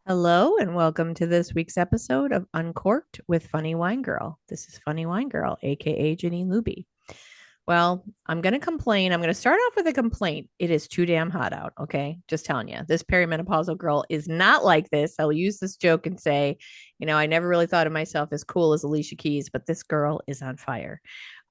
Hello and welcome to this week's episode of Uncorked with Funny Wine Girl. This is Funny Wine Girl, aka Janine Luby. Well, I'm going to complain. I'm going to start off with a complaint. It is too damn hot out. Okay. Just telling you, this perimenopausal girl is not like this. I'll use this joke and say, I never really thought of myself as cool as Alicia Keys, but this girl is on fire.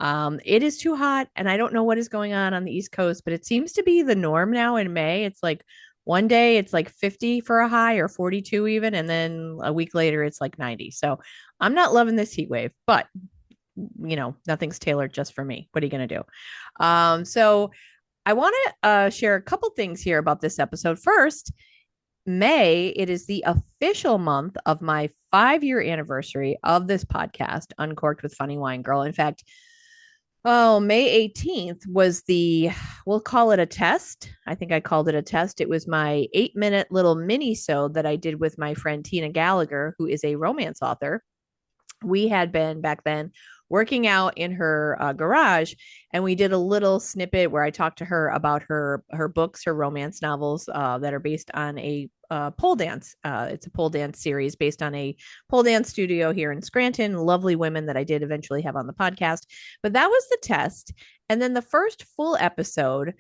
It is too hot, and I don't know what is going on the East Coast, but it seems to be the norm now in May. It's like one day it's like 50 for a high or 42 even, and then a week later it's like 90. So I'm not loving this heat wave, but nothing's tailored just for me. What are you going to do? So I want to share a couple things here about this episode. First, May, it is the official month of my 5-year anniversary of this podcast, Uncorked with Funny Wine Girl. In fact, May 18th was we'll call it a test. I think I called it a test. It was my 8-minute little mini-sode that I did with my friend Tina Gallagher, who is a romance author. We had been back then working out in her garage, and we did a little snippet where I talked to her about her books, her romance novels that are based on a pole dance. It's a pole dance series based on a pole dance studio here in Scranton. Lovely women that I did eventually have on the podcast. But that was the test. And then the first full episode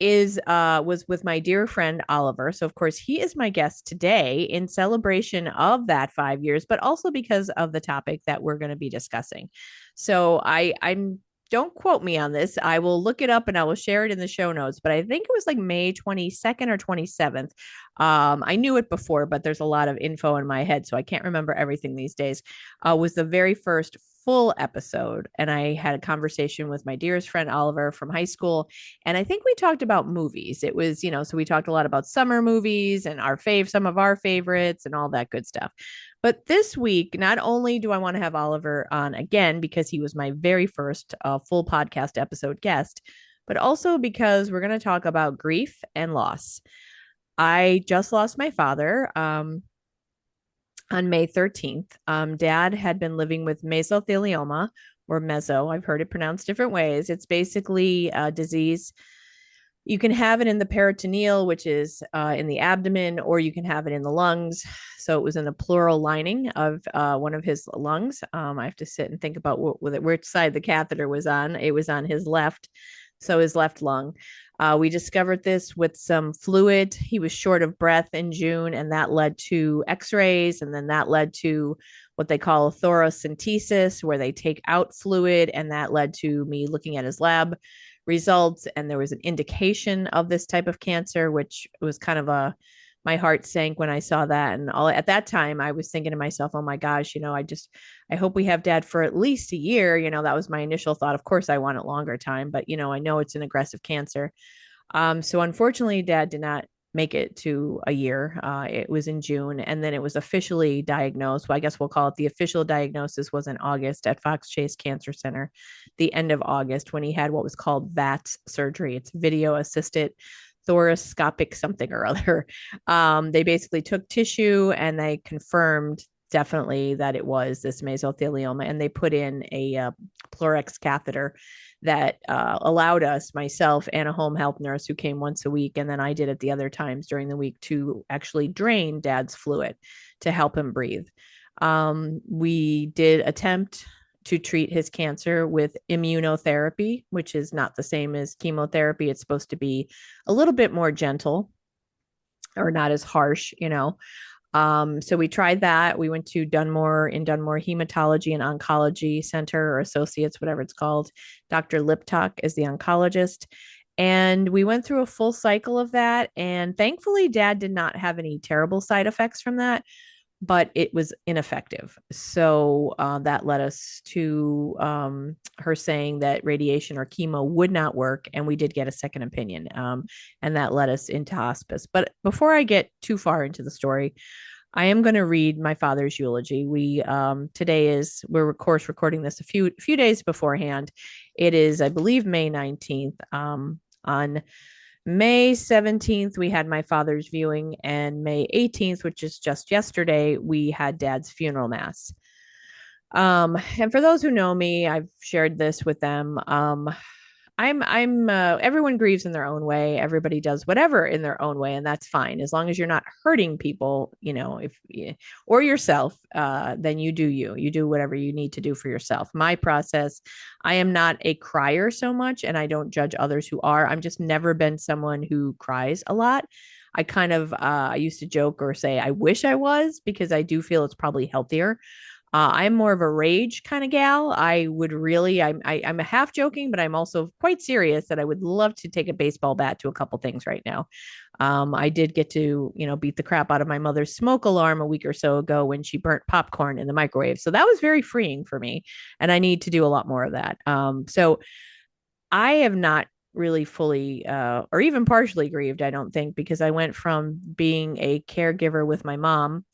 was with my dear friend Oliver. So of course he is my guest today in celebration of that 5 years, but also because of the topic that we're going to be discussing. So I'm don't quote me on this. I will look it up and I will share it in the show notes. But I think it was like May 22nd or 27th. I knew it before, but there's a lot of info in my head, so I can't remember everything these days. Was the very first full episode. And I had a conversation with my dearest friend Oliver from high school. And I think we talked about movies. It was, so we talked a lot about summer movies and some of our favorites and all that good stuff. But this week, not only do I want to have Oliver on again because he was my very first full podcast episode guest, but also because we're going to talk about grief and loss. I just lost my father on May 13th. Dad had been living with mesothelioma or meso. I've heard it pronounced different ways. It's basically a disease. You can have it in the peritoneal, which is in the abdomen, or you can have it in the lungs. So it was in the pleural lining of one of his lungs. I have to sit and think about which side the catheter was on. It was on his left. So his left lung. We discovered this with some fluid. He was short of breath in June, and that led to x-rays, and then that led to what they call a thoracentesis, where they take out fluid, and that led to me looking at his lab results, and there was an indication of this type of cancer, which was kind of my heart sank when I saw that. And all at that time, I was thinking to myself, oh my gosh, I hope we have dad for at least a year. That was my initial thought. Of course, I want it longer time, but I know it's an aggressive cancer. So unfortunately, dad did not make it to a year. It was in June, and then it was officially diagnosed. Well, I guess we'll call it the official diagnosis was in August at Fox Chase Cancer Center, the end of August, when he had what was called VATS surgery. It's video assisted thoracoscopic something or other. They basically took tissue and they confirmed definitely that it was this mesothelioma, and they put in a Pleurex catheter that allowed us, myself and a home health nurse who came once a week, and then I did it the other times during the week, to actually drain dad's fluid to help him breathe. We did attempt to treat his cancer with immunotherapy, which is not the same as chemotherapy. It's supposed to be a little bit more gentle or not as harsh. So we tried that. We went to Dunmore Hematology and Oncology Center, or Associates, whatever it's called. Dr. Liptok is the oncologist. And we went through a full cycle of that. And thankfully, dad did not have any terrible side effects from that, but it was ineffective. So that led us to her saying that radiation or chemo would not work. And we did get a second opinion. And that led us into hospice. But before I get too far into the story, I am going to read my father's eulogy. We're of course recording this a few days beforehand. It is, I believe, May 19th. On May 17th, we had my father's viewing, and May 18th, which is just yesterday, we had dad's funeral mass. And for those who know me, I've shared this with them. everyone grieves in their own way. Everybody does whatever in their own way, and that's fine as long as you're not hurting people, if or yourself. Then you do whatever you need to do for yourself. My process, I am not a crier so much, and I don't judge others who are. I'm just never been someone who cries a lot. I used to joke or say I wish I was, because I do feel it's probably healthier. I'm more of a rage kind of gal. I would really, I'm a half joking, but I'm also quite serious that I would love to take a baseball bat to a couple things right now. I did get to, beat the crap out of my mother's smoke alarm a week or so ago when she burnt popcorn in the microwave. So that was very freeing for me. And I need to do a lot more of that. So I have not really fully or even partially grieved, I don't think, because I went from being a caregiver with my mom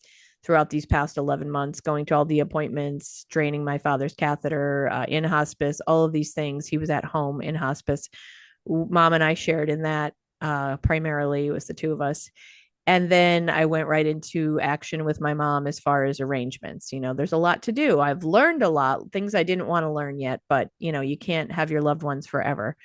throughout these past 11 months, going to all the appointments, draining my father's catheter, in hospice, all of these things. He was at home in hospice. Mom and I shared in that. Primarily, it was the two of us. And then I went right into action with my mom as far as arrangements. There's a lot to do. I've learned a lot, things I didn't want to learn yet, but you can't have your loved ones forever.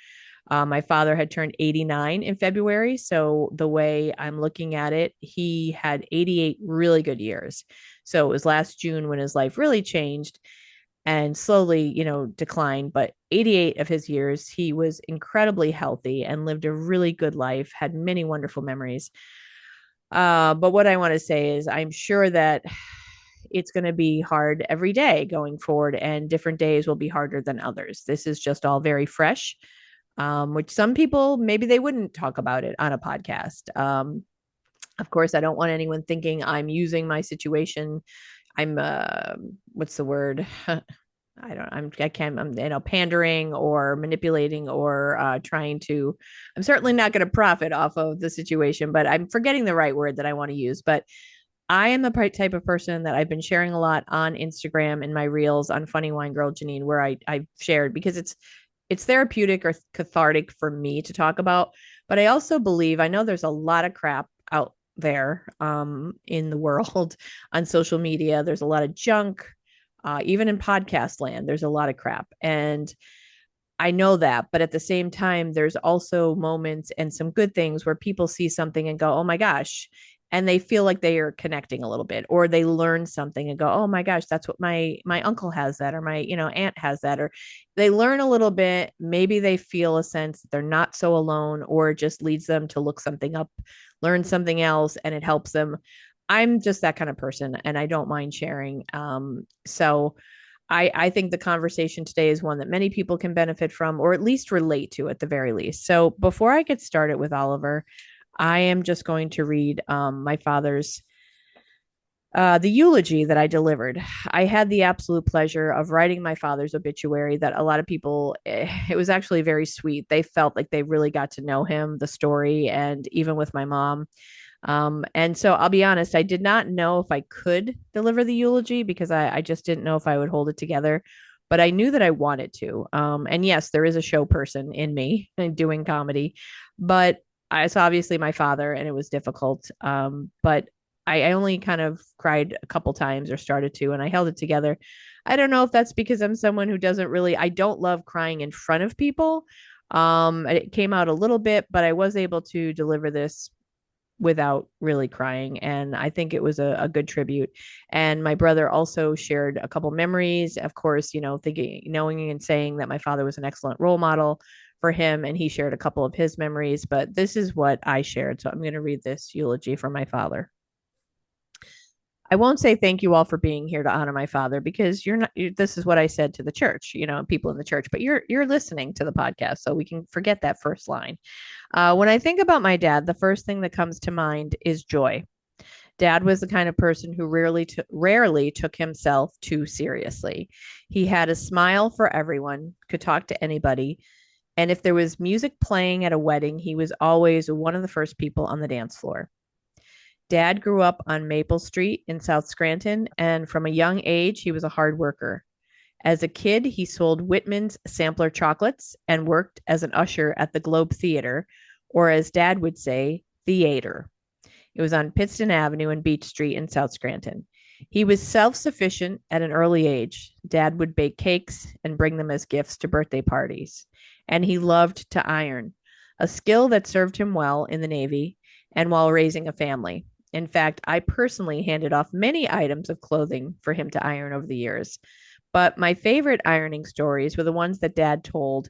My father had turned 89 in February. So the way I'm looking at it, he had 88 really good years. So it was last June when his life really changed and slowly, declined. But 88 of his years, he was incredibly healthy and lived a really good life, had many wonderful memories. But what I want to say is, I'm sure that it's going to be hard every day going forward, and different days will be harder than others. This is just all very fresh, which some people maybe they wouldn't talk about it on a podcast. Of course, I don't want anyone thinking I'm using my situation. I'm what's the word? I'm pandering or manipulating or trying to. I'm certainly not going to profit off of the situation, but I'm forgetting the right word that I want to use. But I am the type of person that I've been sharing a lot on Instagram and my reels on Funny Wine Girl Janine, where I've shared because it's therapeutic or cathartic for me to talk about. But I also believe, I know there's a lot of crap out there in the world on social media. There's a lot of junk. Even in podcast land, there's a lot of crap. And I know that. But at the same time, there's also moments and some good things where people see something and go, oh my gosh. And they feel like they are connecting a little bit, or they learn something and go, oh my gosh, that's what my uncle has that, or my, aunt has that, or they learn a little bit. Maybe they feel a sense that they're not so alone, or it just leads them to look something up, learn something else, and it helps them. I'm just that kind of person, and I don't mind sharing. So I think the conversation today is one that many people can benefit from, or at least relate to at the very least. So before I get started with Oliver, I am just going to read my father's the eulogy that I delivered. I had the absolute pleasure of writing my father's obituary. That a lot of people, it was actually very sweet. They felt like they really got to know him, the story, and even with my mom. And so I'll be honest, I did not know if I could deliver the eulogy because I just didn't know if I would hold it together. But I knew that I wanted to. And yes, there is a show person in me doing comedy, but it's obviously my father, and it was difficult. But I only kind of cried a couple times or started to, and I held it together. I don't know if that's because I'm someone who I don't love crying in front of people. It came out a little bit, but I was able to deliver this without really crying. And I think it was a good tribute. And my brother also shared a couple memories, of course, thinking, knowing and saying that my father was an excellent role model for him. And he shared a couple of his memories, but this is what I shared. So I'm going to read this eulogy for my father. I won't say thank you all for being here to honor my father, because this is what I said to the church, people in the church, but you're listening to the podcast, so we can forget that first line. When I think about my dad, the first thing that comes to mind is joy. Dad was the kind of person who rarely took himself too seriously. He had a smile for everyone, could talk to anybody. And if there was music playing at a wedding, he was always one of the first people on the dance floor. Dad grew up on Maple Street in South Scranton, and from a young age, he was a hard worker. As a kid, he sold Whitman's sampler chocolates and worked as an usher at the Globe Theater, or as Dad would say, theater. It was on Pittston Avenue and Beach Street in South Scranton. He was self-sufficient at an early age. Dad would bake cakes and bring them as gifts to birthday parties. and he loved to iron, a skill that served him well in the Navy and while raising a family. In fact, I personally handed off many items of clothing for him to iron over the years. But my favorite ironing stories were the ones that Dad told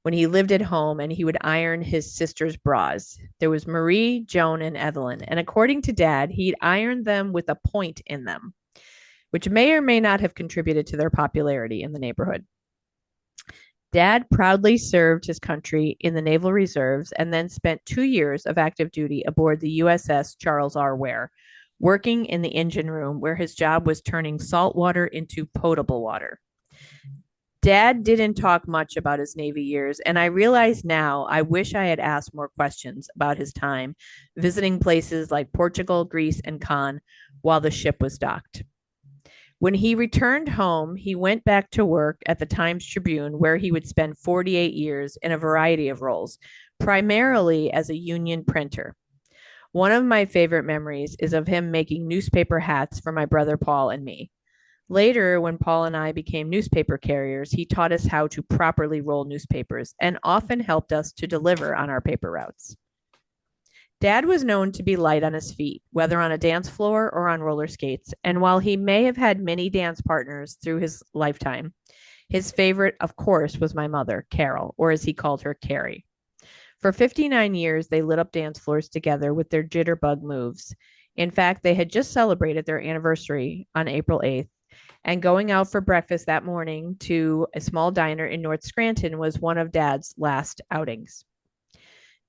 when he lived at home and he would iron his sister's bras. There was Marie, Joan, and Evelyn. And according to Dad, he'd ironed them with a point in them, which may or may not have contributed to their popularity in the neighborhood. Dad proudly served his country in the Naval Reserves and then spent 2 years of active duty aboard the USS Charles R. Ware, working in the engine room where his job was turning salt water into potable water. Dad didn't talk much about his Navy years, and I realize now I wish I had asked more questions about his time visiting places like Portugal, Greece, and Cannes while the ship was docked. When he returned home, he went back to work at the Times Tribune, where he would spend 48 years in a variety of roles, primarily as a union printer. One of my favorite memories is of him making newspaper hats for my brother Paul and me. Later, when Paul and I became newspaper carriers, he taught us how to properly roll newspapers and often helped us to deliver on our paper routes. Dad was known to be light on his feet, whether on a dance floor or on roller skates, and while he may have had many dance partners through his lifetime, his favorite, of course, was my mother, Carol, or as he called her, Carrie. For 59 years, they lit up dance floors together with their jitterbug moves. In fact, they had just celebrated their anniversary on April 8th, and going out for breakfast that morning to a small diner in North Scranton was one of Dad's last outings.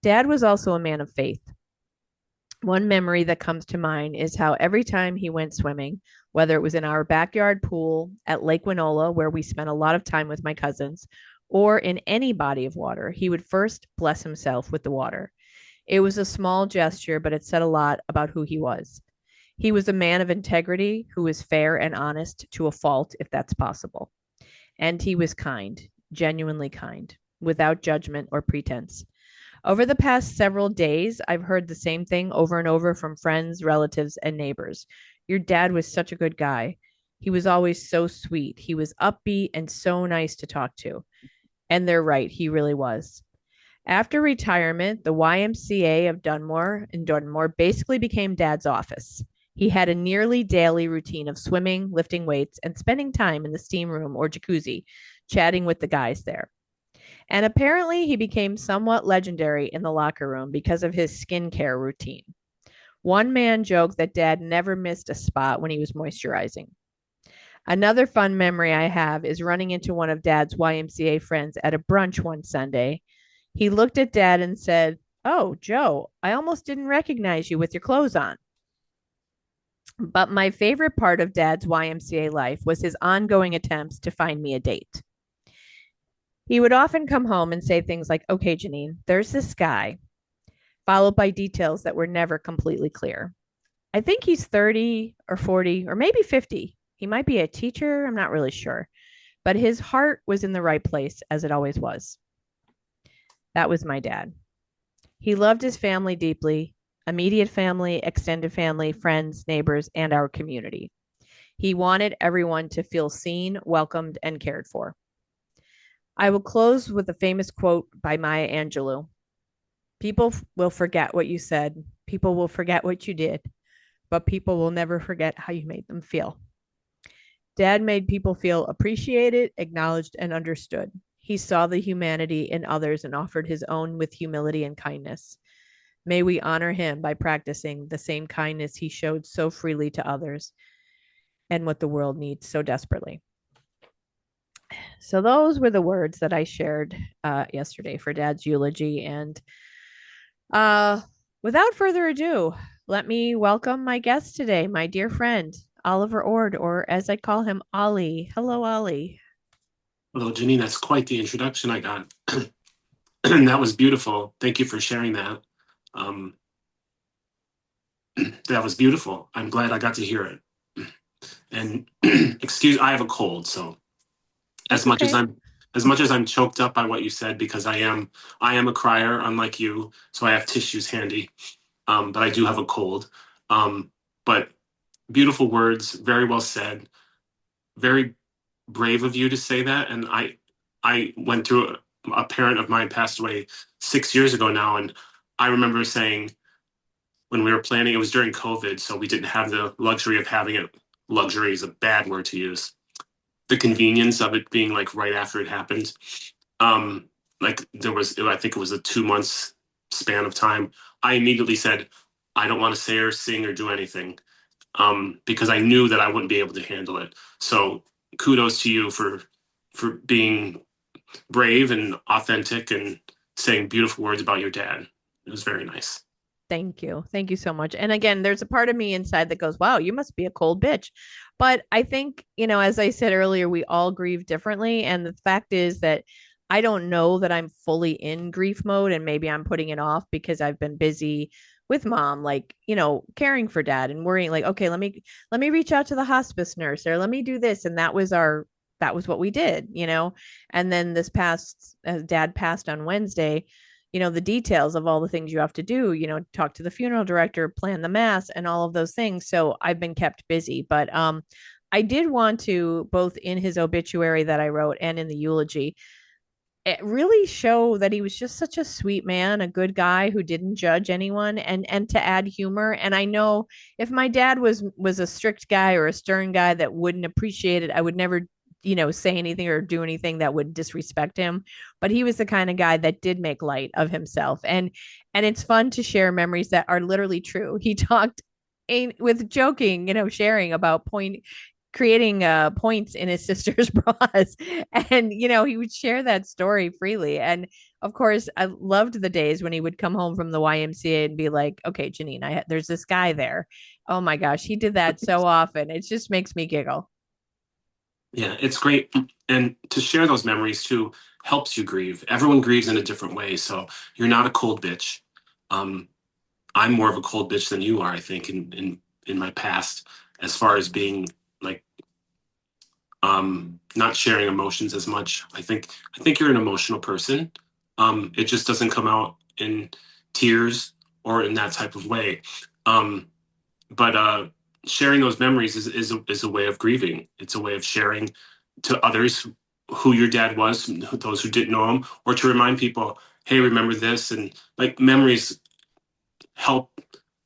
Dad was also a man of faith. One memory that comes to mind is how every time he went swimming, whether it was in our backyard pool at Lake Winola, where we spent a lot of time with my cousins, or in any body of water, he would first bless himself with the water. It was a small gesture, but it said a lot about who he was. He was a man of integrity who was fair and honest to a fault, if that's possible. And he was kind, genuinely kind, without judgment or pretense. Over the past several days, I've heard the same thing over and over from friends, relatives, and neighbors. Your dad was such a good guy. He was always so sweet. He was upbeat and so nice to talk to. And they're right, he really was. After retirement, the YMCA of Dunmore in Dunmore basically became Dad's office. He had a nearly daily routine of swimming, lifting weights, and spending time in the steam room or jacuzzi, chatting with the guys there. And apparently, he became somewhat legendary in the locker room because of his skincare routine. One man joked that Dad never missed a spot when he was moisturizing. Another fun memory I have is running into one of Dad's YMCA friends at a brunch one Sunday. He looked at Dad and said, "Oh, Joe, I almost didn't recognize you with your clothes on." But my favorite part of Dad's YMCA life was his ongoing attempts to find me a date. He would often come home and say things like, "Okay, Janine, there's this guy," followed by details that were never completely clear. I think he's 30 or 40 or maybe 50. He might be a teacher. I'm not really sure. But his heart was in the right place, as it always was. That was my dad. He loved his family deeply, immediate family, extended family, friends, neighbors, and our community. He wanted everyone to feel seen, welcomed, and cared for. I will close with a famous quote by Maya Angelou. People will forget what you said. People will forget what you did, but people will never forget how you made them feel. Dad made people feel appreciated, acknowledged, and understood. He saw the humanity in others and offered his own with humility and kindness. May we honor him by practicing the same kindness he showed so freely to others and what the world needs so desperately. So those were the words that I shared yesterday for Dad's eulogy. And without further ado, let me welcome my guest today, my dear friend, Oliver Ord, or as I call him, Ollie. Hello, Ollie. Hello, Janine. That's quite the introduction I got. And that was beautiful. Thank you for sharing that. Um, that was beautiful. I'm glad I got to hear it. And I have a cold, so as That's much as okay. I'm choked up by what you said, because I am a crier, unlike you, so I have tissues handy. But I do have a cold. But beautiful words, very well said, very brave of you to say that. And I went through a parent of mine passed away 6 years ago now, and I remember saying when we were planning, it was during COVID, so we didn't have the luxury of having it. Luxury is a bad word to use. The convenience of it being like right after it happened. Um, like there was, I think it was a 2 months span of time. I immediately said, I don't want to say or sing or do anything, because I knew that I wouldn't be able to handle it. So kudos to you for being brave and authentic and saying beautiful words about your dad. It was very nice. Thank you. Thank you so much. And again, there's a part of me inside that goes, wow, you must be a cold bitch. But I think, as I said earlier, we all grieve differently. And the fact is that I don't know that I'm fully in grief mode. And maybe I'm putting it off because I've been busy with mom, like, caring for dad and worrying, like, okay, let me reach out to the hospice nurse or let me do this. And that was what we did. And then this past, dad passed on Wednesday, the details of all the things you have to do, talk to the funeral director, plan the mass, and all of those things. So I've been kept busy. But I did want to, both in his obituary that I wrote and in the eulogy, it really show that he was just such a sweet man, a good guy who didn't judge anyone, and to add humor. And I know if my dad was a strict guy or a stern guy that wouldn't appreciate it, I would never say anything or do anything that would disrespect him. But he was the kind of guy that did make light of himself. And it's fun to share memories that are literally true. He talked with joking, sharing about creating points in his sister's bras. And he would share that story freely. And of course, I loved the days when he would come home from the YMCA and be like, okay, Janine, there's this guy there. Oh my gosh, he did that so often. It just makes me giggle. Yeah, it's great. And to share those memories too helps you grieve. Everyone grieves in a different way. So you're not a cold bitch. Um, I'm more of a cold bitch than you are, I think, in my past, as far as being like not sharing emotions as much. I think you're an emotional person. It just doesn't come out in tears or in that type of way. Um, but sharing those memories is a way of grieving. It's a way of sharing to others who your dad was, those who didn't know him, or to remind people, hey, remember this, and like memories help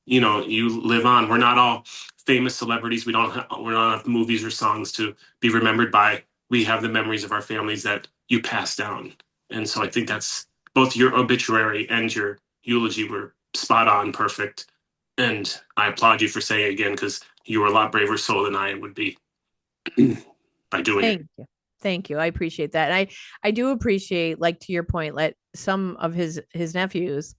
you live on. We're not all famous celebrities. We don't have movies or songs to be remembered by. We have the memories of our families that you pass down. And so I think that's both your obituary and your eulogy were spot on, perfect. And I applaud you for saying it again, because you were a lot braver soul than I would be by doing it. Thank you. Thank you. I appreciate that. And I do appreciate, like, to your point, like some of his nephews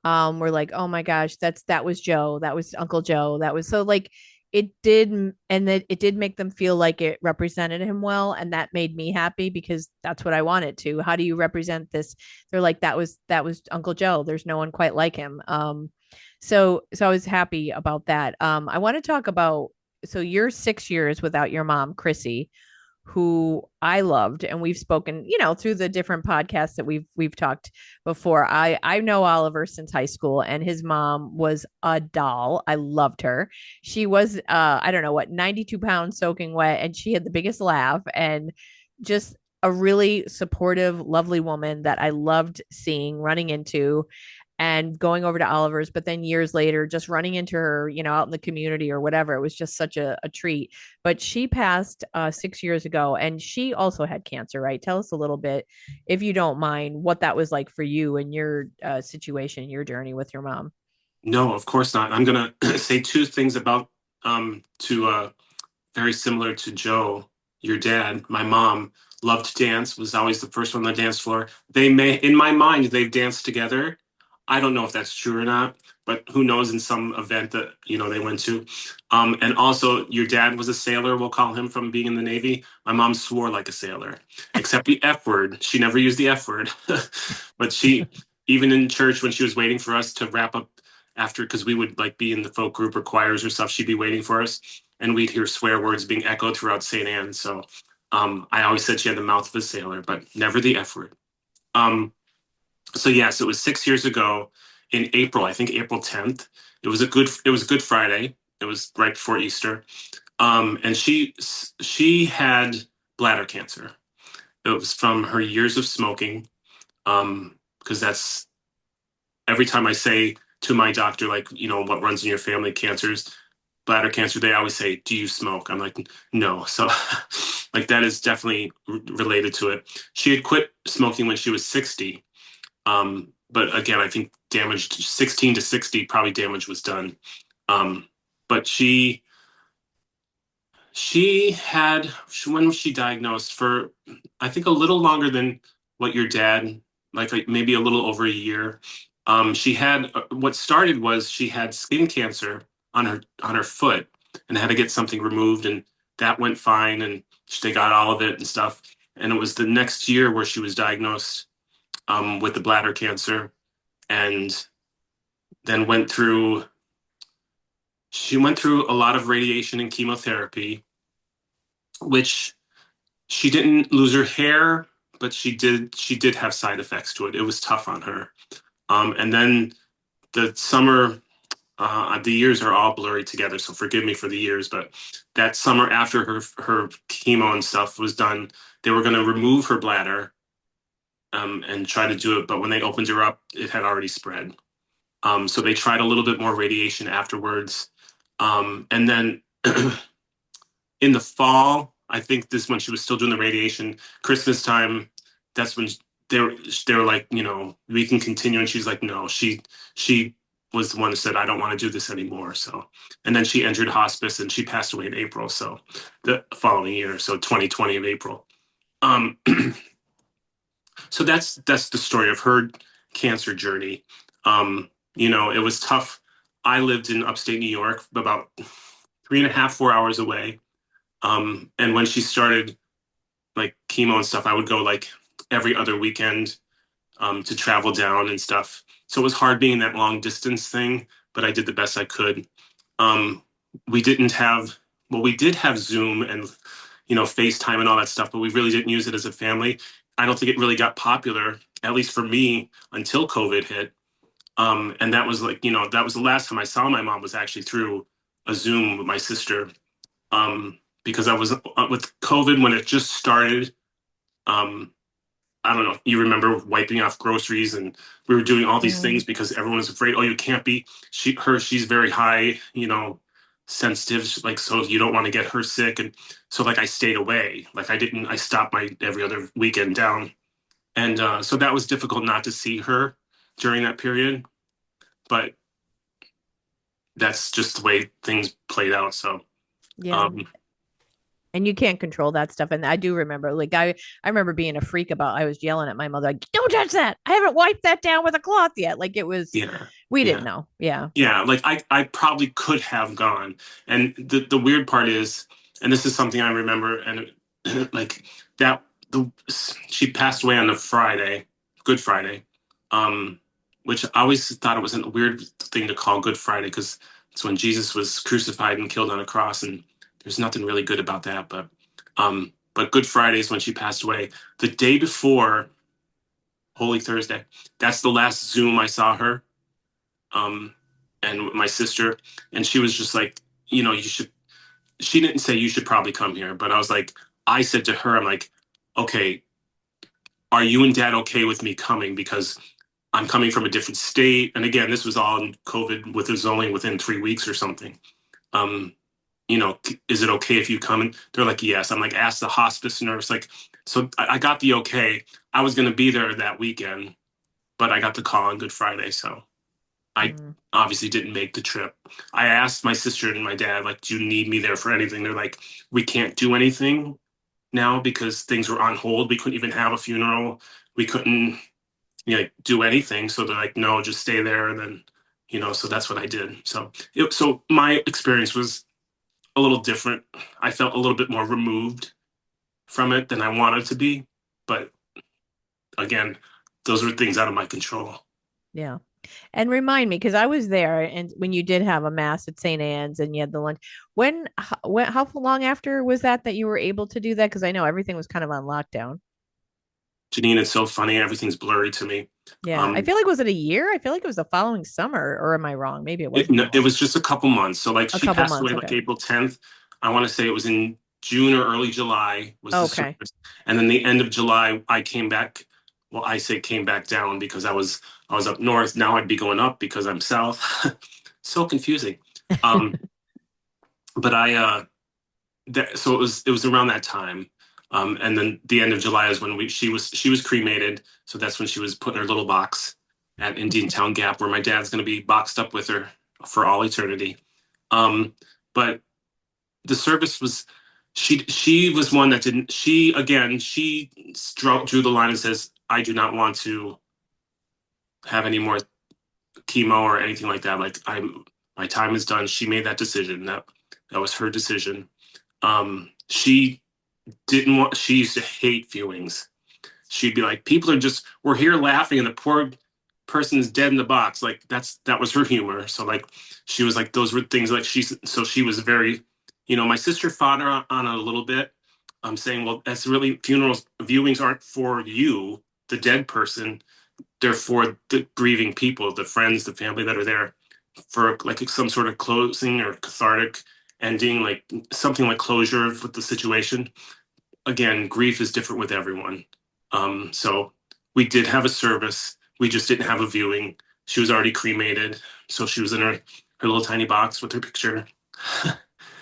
were like, oh my gosh, that was Joe, that was Uncle Joe, that was so, like, it did, and that it did make them feel like it represented him well, and that made me happy because that's what I wanted to. How do you represent this? They're like, that was Uncle Joe, there's no one quite like him. So I was happy about that. I want to talk about, so you're 6 years without your mom, Chrissy, who I loved, and we've spoken, through the different podcasts that we've talked before. I know Oliver since high school, and his mom was a doll. I loved her. She was I don't know what, 92 pounds soaking wet, and she had the biggest laugh, and just a really supportive, lovely woman that I loved seeing, running into and going over to Oliver's, but then years later, just running into her, out in the community or whatever. It was just such a treat. But she passed 6 years ago, and she also had cancer, right? Tell us a little bit, if you don't mind, what that was like for you and your situation, your journey with your mom. No, of course not. I'm going to say two things about to very similar to Joe, your dad. My mom loved to dance, was always the first one on the dance floor. In my mind, they've danced together. I don't know if that's true or not, but who knows, in some event that, they went to. And also, your dad was a sailor, we'll call him, from being in the Navy. My mom swore like a sailor, except the F word. She never used the F word. But even in church, when she was waiting for us to wrap up after, because we would like be in the folk group or choirs or stuff, she'd be waiting for us, and we'd hear swear words being echoed throughout St. Anne. So I always said she had the mouth of a sailor, but never the F word. So yes, it was 6 years ago in April, I think April 10th. It was Good Friday. It was right before Easter. And she had bladder cancer. It was from her years of smoking. Because that's every time I say to my doctor, like, what runs in your family, cancers, bladder cancer, they always say, do you smoke? I'm like, no. So, like, that is definitely related to it. She had quit smoking when she was 60. But again, I think damage 16 to 60, probably damage was done. Um, but when was she diagnosed? For, I think, a little longer than what your dad, like maybe a little over a year. She had what started was she had skin cancer on her foot and had to get something removed, and that went fine, and they got all of it and stuff. And it was the next year where she was diagnosed with the bladder cancer, and then she went through a lot of radiation and chemotherapy, which she didn't lose her hair, but she did have side effects to it. It was tough on her. And then the summer, the years are all blurry together, so forgive me for the years, but that summer after her chemo and stuff was done, they were going to remove her bladder and try to do it, but when they opened her up, it had already spread. So they tried a little bit more radiation afterwards. And then in the fall, I think this when she was still doing the radiation, Christmas time, that's when they were like, we can continue. And she's like, no, she was the one who said, I don't want to do this anymore. So, and then she entered hospice and she passed away in April. So the following year, so 2020 of April. Um, so that's the story of her cancer journey. It was tough. I lived in upstate New York, about 3.5, 4 hours away. And when she started like chemo and stuff, I would go like every other weekend to travel down and stuff. So it was hard being that long distance thing, but I did the best I could. Um, we didn't have, well, we did have Zoom and, FaceTime and all that stuff, but we really didn't use it as a family. I don't think it really got popular, at least for me, until COVID hit. And that was like, that was the last time I saw my mom was actually through a Zoom with my sister. Because I was with COVID when it just started. Um, I don't know. You remember wiping off groceries, and we were doing all these Mm. things because everyone was afraid. Oh, you can't be. She's very high, sensitive. Like, so you don't want to get her sick, and so like I stayed away. Like I didn't. I stopped my every other weekend down, and so that was difficult not to see her during that period. But that's just the way things played out. So, Yeah. um, And you can't control that stuff. And I do remember, like, I remember being a freak about, I was yelling at my mother, like, don't touch that. I haven't wiped that down with a cloth yet. Like it was, yeah, we didn't yeah. know. Yeah. Yeah, like I probably could have gone. And the weird part is, and this is something I remember, and like that the she passed away on a Friday, Good Friday, um, which I always thought it was a weird thing to call Good Friday because it's when Jesus was crucified and killed on a cross, and there's nothing really good about that. But Good Friday is when she passed away. The day before Holy Thursday, that's the last Zoom I saw her um, and my sister, and she was just like, you should. She didn't say you should probably come here, but I said to her, I'm like, okay, are you and Dad okay with me coming because I'm coming from a different state, and again, this was all in COVID, with it was only within 3 weeks or something. Um, is it okay if you come? And they're like, yes. I'm like, ask the hospice nurse. Like, so I got the okay. I was going to be there that weekend, but I got the call on Good Friday, so I Mm. obviously didn't make the trip. I asked my sister and my dad, like, do you need me there for anything? They're like, we can't do anything now because things were on hold. We couldn't even have a funeral. We couldn't, do anything. So they're like, no, just stay there. And then, so that's what I did. So my experience was a little different. I felt a little bit more removed from it than I wanted to be. But again, those were things out of my control. Yeah. And remind me, because I was there and when you did have a mass at St. Anne's and you had the lunch, how long after was that you were able to do that? Because I know everything was kind of on lockdown. Janine, it's so funny. Everything's blurry to me. Yeah. I Um, feel like, was it a year? I feel like it was the following summer, or am I wrong? Maybe it It, wasn't no, that it long. was just a couple months. So like A she couple passed away months. like Okay. April 10th. I want to say it was in June or early July was the Okay. service. And then the end of July, I came back well, I say came back down because I was up north. Now I'd be going up because I'm south. So confusing. Um, but so it was around that time. And then the end of July is when she was cremated. So that's when she was put in her little box at Indian Town Gap, where my dad's going to be boxed up with her for all eternity. But the service was she was one that didn't she again she drew the line and says, I do not want to have any more chemo or anything like that. Like my time is done. She made that decision. That was her decision. She didn't want. She used to hate viewings. She'd be like, people are just we're here laughing and the poor person's dead in the box. Like that was her humor. So like she was like those were things like she was very, my sister fought her on it a little bit. I'm saying, well, that's really funerals viewings aren't for you, the dead person. They're for the grieving people, the friends, the family that are there for like some sort of closing or cathartic ending, like something like closure with the situation. Again, grief is different with everyone. So we did have a service. We just didn't have a viewing. She was already cremated, so she was in her little tiny box with her picture.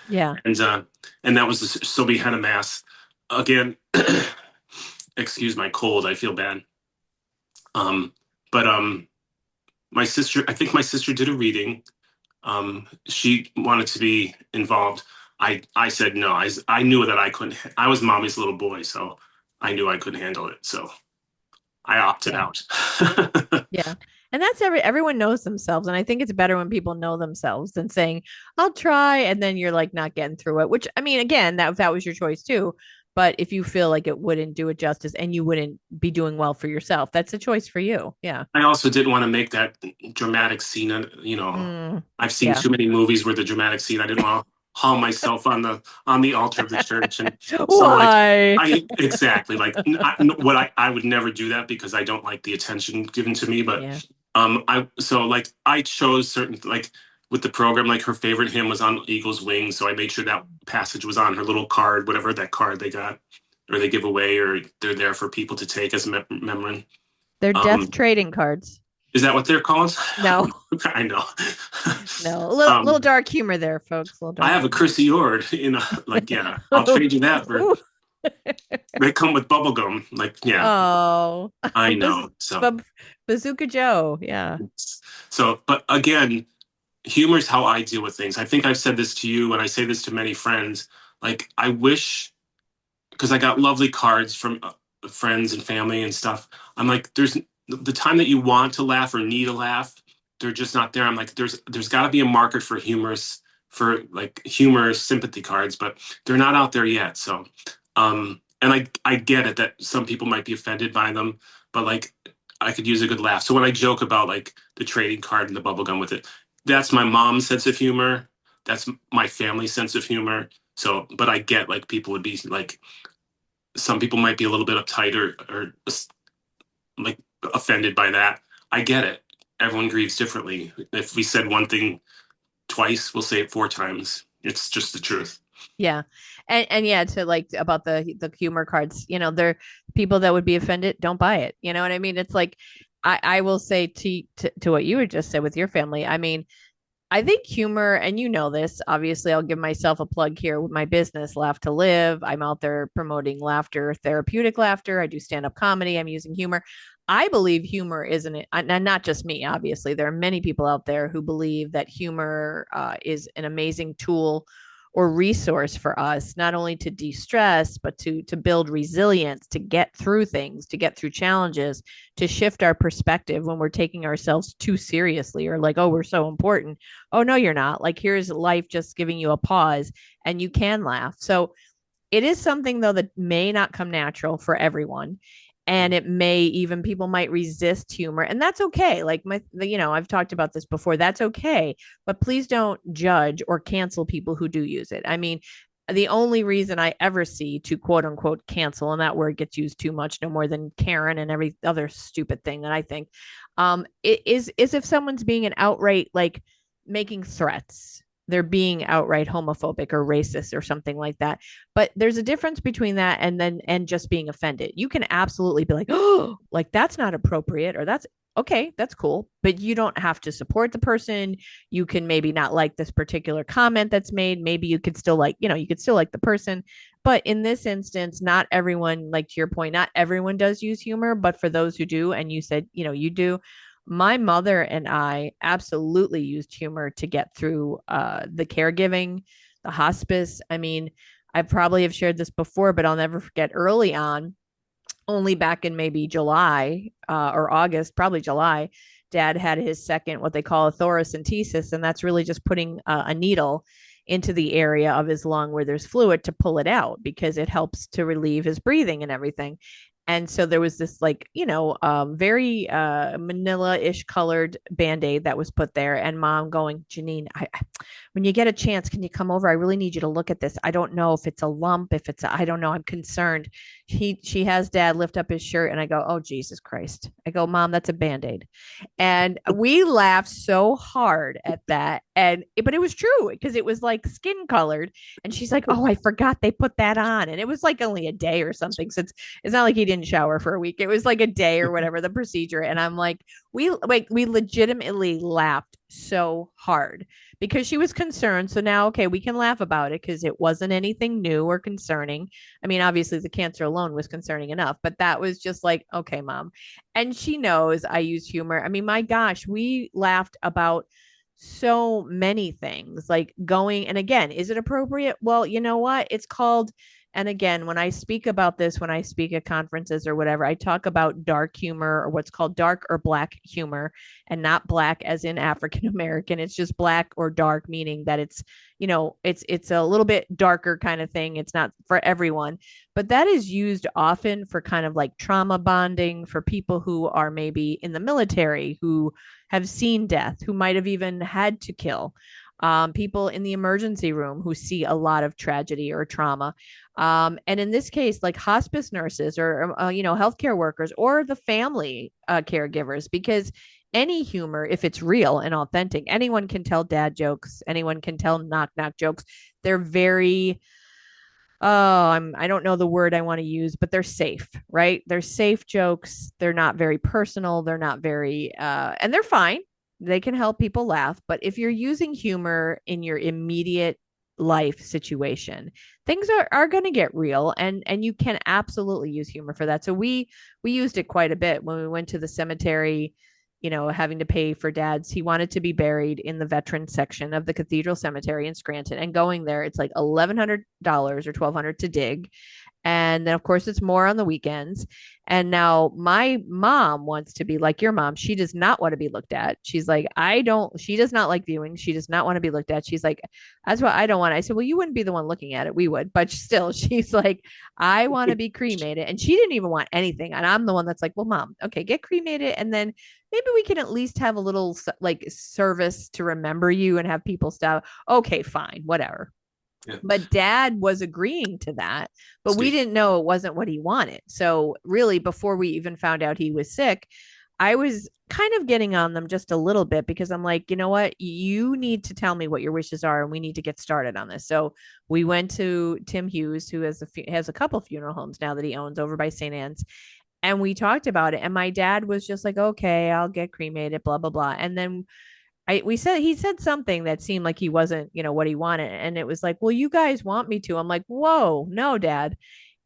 Yeah. And that was so we had a mass. Again, excuse my cold. I feel bad. But my sister, I think my sister did a reading. She wanted to be involved. I said no. I knew that I couldn't. I was mommy's little boy, so I knew I couldn't handle it. So I opted Yeah. out. Yeah. And that's everyone knows themselves. And I think it's better when people know themselves than saying, I'll try. And then you're like not getting through it, which I mean, again, that was your choice too. But if you feel like it wouldn't do it justice and you wouldn't be doing well for yourself, that's a choice for you. Yeah. I also didn't want to make that dramatic scene. Mm, I've seen yeah. too many movies where the dramatic scene. I didn't want to haul myself on the altar of the church, and so like Why? I exactly like I would never do that because I don't like the attention given to me. But Yeah. I so like I chose certain like with the program like her favorite hymn was on Eagle's Wings, so I made sure that passage was on her little card, whatever that card they got or they give away or they're there for people to take as a memory. They're death Um, trading cards. is that what they're called? No, I know. no. A little um, dark humor there, folks. A little I dark have a humor. Chrissy Ord, like yeah, I'll trade you that for. They come with bubble gum, like yeah, Oh, I know. Bazooka Joe. Yeah. But again, humor's how I deal with things. I think I've said this to you, and I say this to many friends. Like I wish, because I got lovely cards from friends and family and stuff. I'm like, there's the time that you want to laugh or need a laugh, they're just not there. I'm like, there's got to be a market for humorous for like humor sympathy cards, but they're not out there yet. So, and I get it that some people might be offended by them, but like I could use a good laugh. So when I joke about like the trading card and the bubble gum with it, that's my mom's sense of humor. That's my family's sense of humor. So, but I get like people would be like, some people might be a little bit uptight or like offended by that. I get it. Everyone grieves differently. If we said one thing twice, we'll say it four times. It's just the truth. Yeah. And yeah, to like about the humor cards, they're people that would be offended, don't buy it. You know what I mean? It's like I will say to what you had just said with your family. I mean, I think humor, and this, obviously, I'll give myself a plug here with my business, Laugh to Live. I'm out there promoting laughter, therapeutic laughter. I do stand up comedy. I'm using humor. I believe humor isn't it, and not just me, obviously. There are many people out there who believe that humor is an amazing tool or resource for us, not only to de-stress, but to build resilience, to get through things, to get through challenges, to shift our perspective when we're taking ourselves too seriously or like, oh, we're so important. Oh, no, you're not. Like, here's life just giving you a pause and you can laugh. So it is something, though, that may not come natural for everyone. And it may even people might resist humor, and that's okay. Like I've talked about this before. That's okay, but please don't judge or cancel people who do use it. I mean, the only reason I ever see to quote unquote cancel, and that word gets used too much, no more than Karen and every other stupid thing that I think, it is if someone's being an outright like making threats. they're being outright homophobic or racist or something like that. But there's a difference between that and just being offended. You can absolutely be like, oh, like that's not appropriate, or that's okay, that's cool. But you don't have to support the person. You can maybe not like this particular comment that's made. Maybe you could still like, you could still like the person. But in this instance, not everyone, like to your point, not everyone does use humor, but for those who do, and you said, you do, my mother and I absolutely used humor to get through the caregiving, the hospice. I mean, I probably have shared this before, but I'll never forget early on, only back in maybe July or August, probably July, dad had his second, what they call a thoracentesis. And that's really just putting a needle into the area of his lung where there's fluid to pull it out because it helps to relieve his breathing and everything. And so there was this like, very manila-ish colored band-aid that was put there. And mom going, Janine, when you get a chance, can you come over? I really need you to look at this. I don't know if it's a lump, if it's I don't know. I'm concerned. She has dad lift up his shirt and I go, oh, Jesus Christ. I go, Mom, that's a band-aid. And we laughed so hard at that. But it was true because it was like skin colored. And she's like, oh, I forgot they put that on. And it was like only a day or something. So it's not like he didn't shower for a week. It was like a day or whatever, the procedure. And I'm like, we legitimately laughed so hard because she was concerned. So now, okay, we can laugh about it because it wasn't anything new or concerning. I mean, obviously the cancer alone was concerning enough, but that was just like, okay, mom. And she knows I use humor. I mean, my gosh, we laughed about so many things like going, and again, is it appropriate? Well, you know what? It's called, and again, when I speak about this, when I speak at conferences or whatever, I talk about dark humor or what's called dark or black humor, and not black as in African American. It's just black or dark, meaning that it's a little bit darker kind of thing. It's not for everyone, but that is used often for kind of like trauma bonding for people who are maybe in the military, who have seen death, who might have even had to kill. People in the emergency room who see a lot of tragedy or trauma. And in this case, like hospice nurses or, healthcare workers or the family caregivers, because any humor, if it's real and authentic, anyone can tell dad jokes, anyone can tell knock knock jokes. They're very, I don't know the word I want to use, but they're safe, right? They're safe jokes. They're not very personal. They're not very, and they're fine. They can help people laugh. But if you're using humor in your immediate life situation, things are going to get real, and you can absolutely use humor for that. So we used it quite a bit when we went to the cemetery, having to pay for dad's. He wanted to be buried in the veteran section of the Cathedral Cemetery in Scranton, and going there, it's like $1,100 or $1,200 to dig. And then, of course, it's more on the weekends. And now my mom wants to be like your mom. She does not want to be looked at. She's like, she does not like viewing. She does not want to be looked at. She's like, that's what I don't want. I said, well, you wouldn't be the one looking at it. We would. But still, she's like, I want to be cremated. And she didn't even want anything. And I'm the one that's like, well, mom, okay, get cremated. And then maybe we can at least have a little like service to remember you and have people stop. Okay, fine, whatever. Yeah. But dad was agreeing to that, but we Sweet. didn't know it wasn't what he wanted. So really, before we even found out he was sick, I was kind of getting on them just a little bit because I'm like, you know what? You need to tell me what your wishes are, and we need to get started on this. So we went to Tim Hughes, who has a couple funeral homes now that he owns over by St. Anne's, and we talked about it. And my dad was just like, okay, I'll get cremated, blah blah blah. And then he said something that seemed like he wasn't, what he wanted. And it was like, well, you guys want me to. I'm like, whoa, no, dad.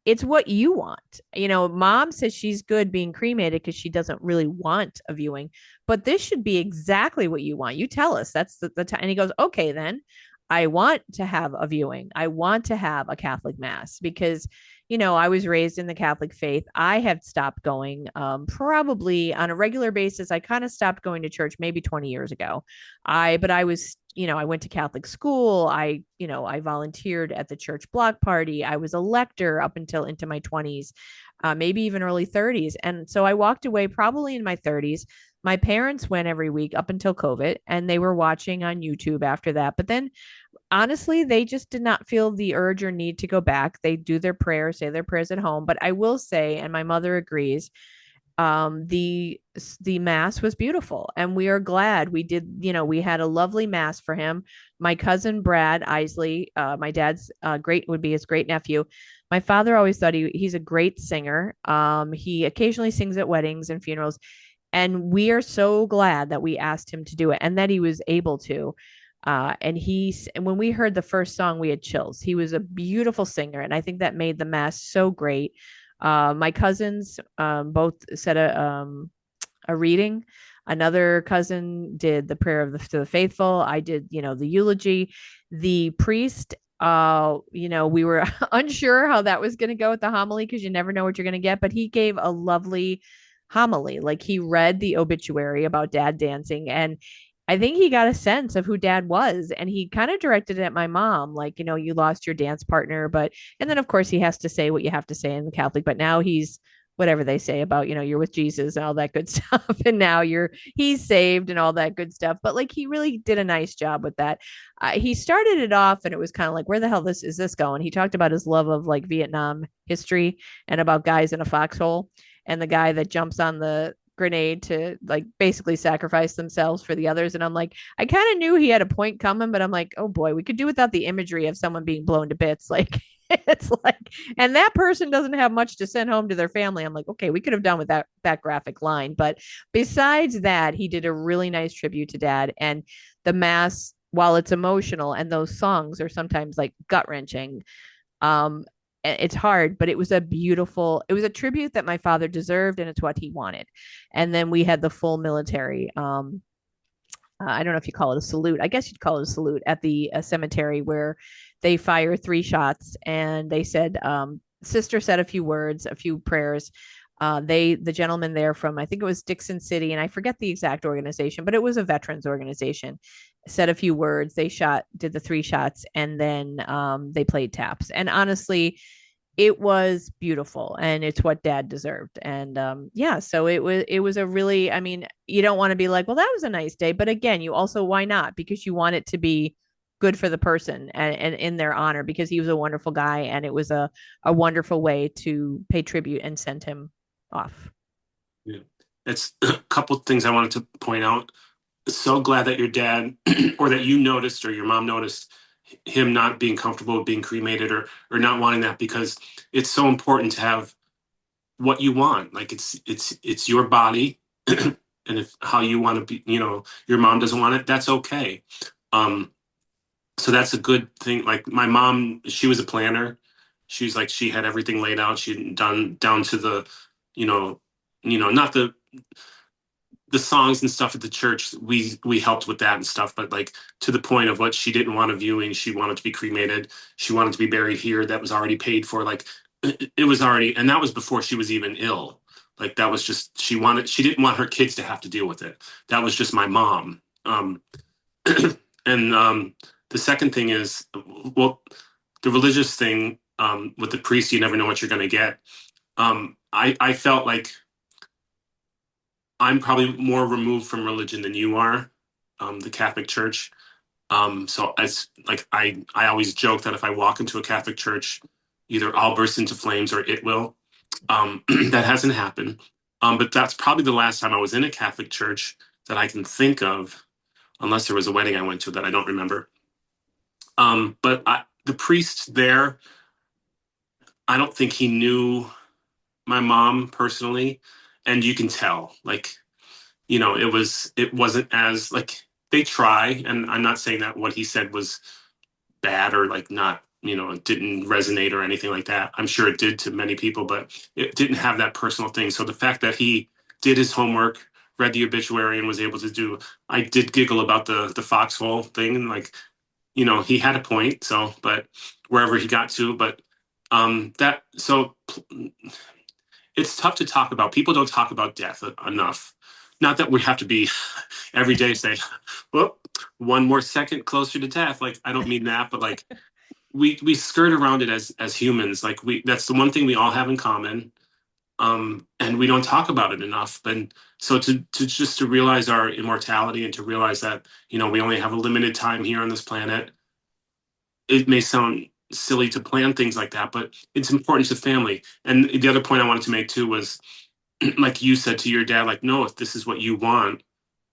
It's what you want. Mom says she's good being cremated because she doesn't really want a viewing, but this should be exactly what you want. You tell us. That's the time. And he goes, okay, then I want to have a viewing. I want to have a Catholic mass because, I was raised in the Catholic faith. I have stopped going probably on a regular basis. I kind of stopped going to church maybe 20 years ago. But I was, I went to Catholic school. I volunteered at the church block party. I was a lector up until into my 20s, maybe even early 30s. And so I walked away probably in my 30s. My parents went every week up until COVID, and they were watching on YouTube after that. But then honestly, they just did not feel the urge or need to go back. They do their prayers, say their prayers at home. But I will say, and my mother agrees, The mass was beautiful, and we are glad we did. We had a lovely mass for him. My cousin Brad Isley, my dad's great would be his great nephew. My father always thought he's a great singer. He occasionally sings at weddings and funerals, and we are so glad that we asked him to do it and that he was able to. And when we heard the first song, we had chills. He was a beautiful singer, and I think that made the mass so great. My cousins both said a reading. Another cousin did the prayer to the faithful. I did, the eulogy. The priest, we were unsure how that was going to go with the homily because you never know what you're going to get, but he gave a lovely homily. Like he read the obituary about dad dancing, and I think he got a sense of who dad was, and he kind of directed it at my mom, like, you lost your dance partner, but, and then of course he has to say what you have to say in the Catholic, but now he's whatever they say about, you're with Jesus and all that good stuff. And now he's saved and all that good stuff. But like, he really did a nice job with that. He started it off and it was kind of like, where the hell is this going? He talked about his love of like Vietnam history and about guys in a foxhole and the guy that jumps on the grenade to like basically sacrifice themselves for the others. And I'm like, I kind of knew he had a point coming, but I'm like, oh boy, we could do without the imagery of someone being blown to bits. Like, it's like, and that person doesn't have much to send home to their family. I'm like, okay, we could have done with that graphic line. But besides that, he did a really nice tribute to dad. And the mass, while it's emotional and those songs are sometimes like gut wrenching, um, it's hard, but it was a tribute that my father deserved and it's what he wanted. And then we had the full military. I don't know if you call it a salute. I guess you'd call it a salute at the cemetery where they fire 3 shots and they said, sister said a few words, a few prayers. The gentleman there from, I think it was Dixon City, and I forget the exact organization, but it was a veterans organization, said a few words. They did the 3 shots, and then they played taps. And honestly, it was beautiful and it's what dad deserved. And yeah, so it was a really, I mean, you don't want to be like, well, that was a nice day, but again, you also, why not? Because you want it to be good for the person and in their honor, because he was a wonderful guy and it was a wonderful way to pay tribute and send him off. Yeah. It's a couple of things I wanted to point out. So glad that your dad or that you noticed or your mom noticed him not being comfortable with being cremated or not wanting that, because it's so important to have what you want. Like it's your body and if how you want to be, your mom doesn't want it, that's okay. Um so that's a good thing. Like my mom, she was a planner. She's like, she had everything laid out. She'd done down to the, you know, not the songs and stuff at the church. We helped with that and stuff, but like to the point of what she didn't want a viewing. She wanted to be cremated. She wanted to be buried here. That was already paid for. Like it was already, and that was before she was even ill. Like that was just she didn't want her kids to have to deal with it. That was just my mom. And the second thing is, well, the religious thing, with the priest, you never know what you're going to get. I felt like I'm probably more removed from religion than you are, the Catholic Church. So as like I always joke that if I walk into a Catholic church, either I'll burst into flames or it will. That hasn't happened. But that's probably the last time I was in a Catholic church that I can think of, unless there was a wedding I went to that I don't remember. But the priest there, I don't think he knew my mom personally, and you can tell, like, it wasn't as like they try, and I'm not saying that what he said was bad or like not, it didn't resonate or anything like that. I'm sure it did to many people, but it didn't have that personal thing. So the fact that he did his homework, read the obituary, and was able to do, I did giggle about the foxhole thing, and like, he had a point. So, but wherever he got to, but that so it's tough to talk about. People don't talk about death enough. Not that we have to be every day say, well, one more second closer to death. Like I don't mean that, but like we skirt around it as humans. Like that's the one thing we all have in common. And we don't talk about it enough. And so to just to realize our immortality and to realize that, we only have a limited time here on this planet. It may sound silly to plan things like that, but it's important to family. And the other point I wanted to make too was like you said to your dad, like, no, if this is what you want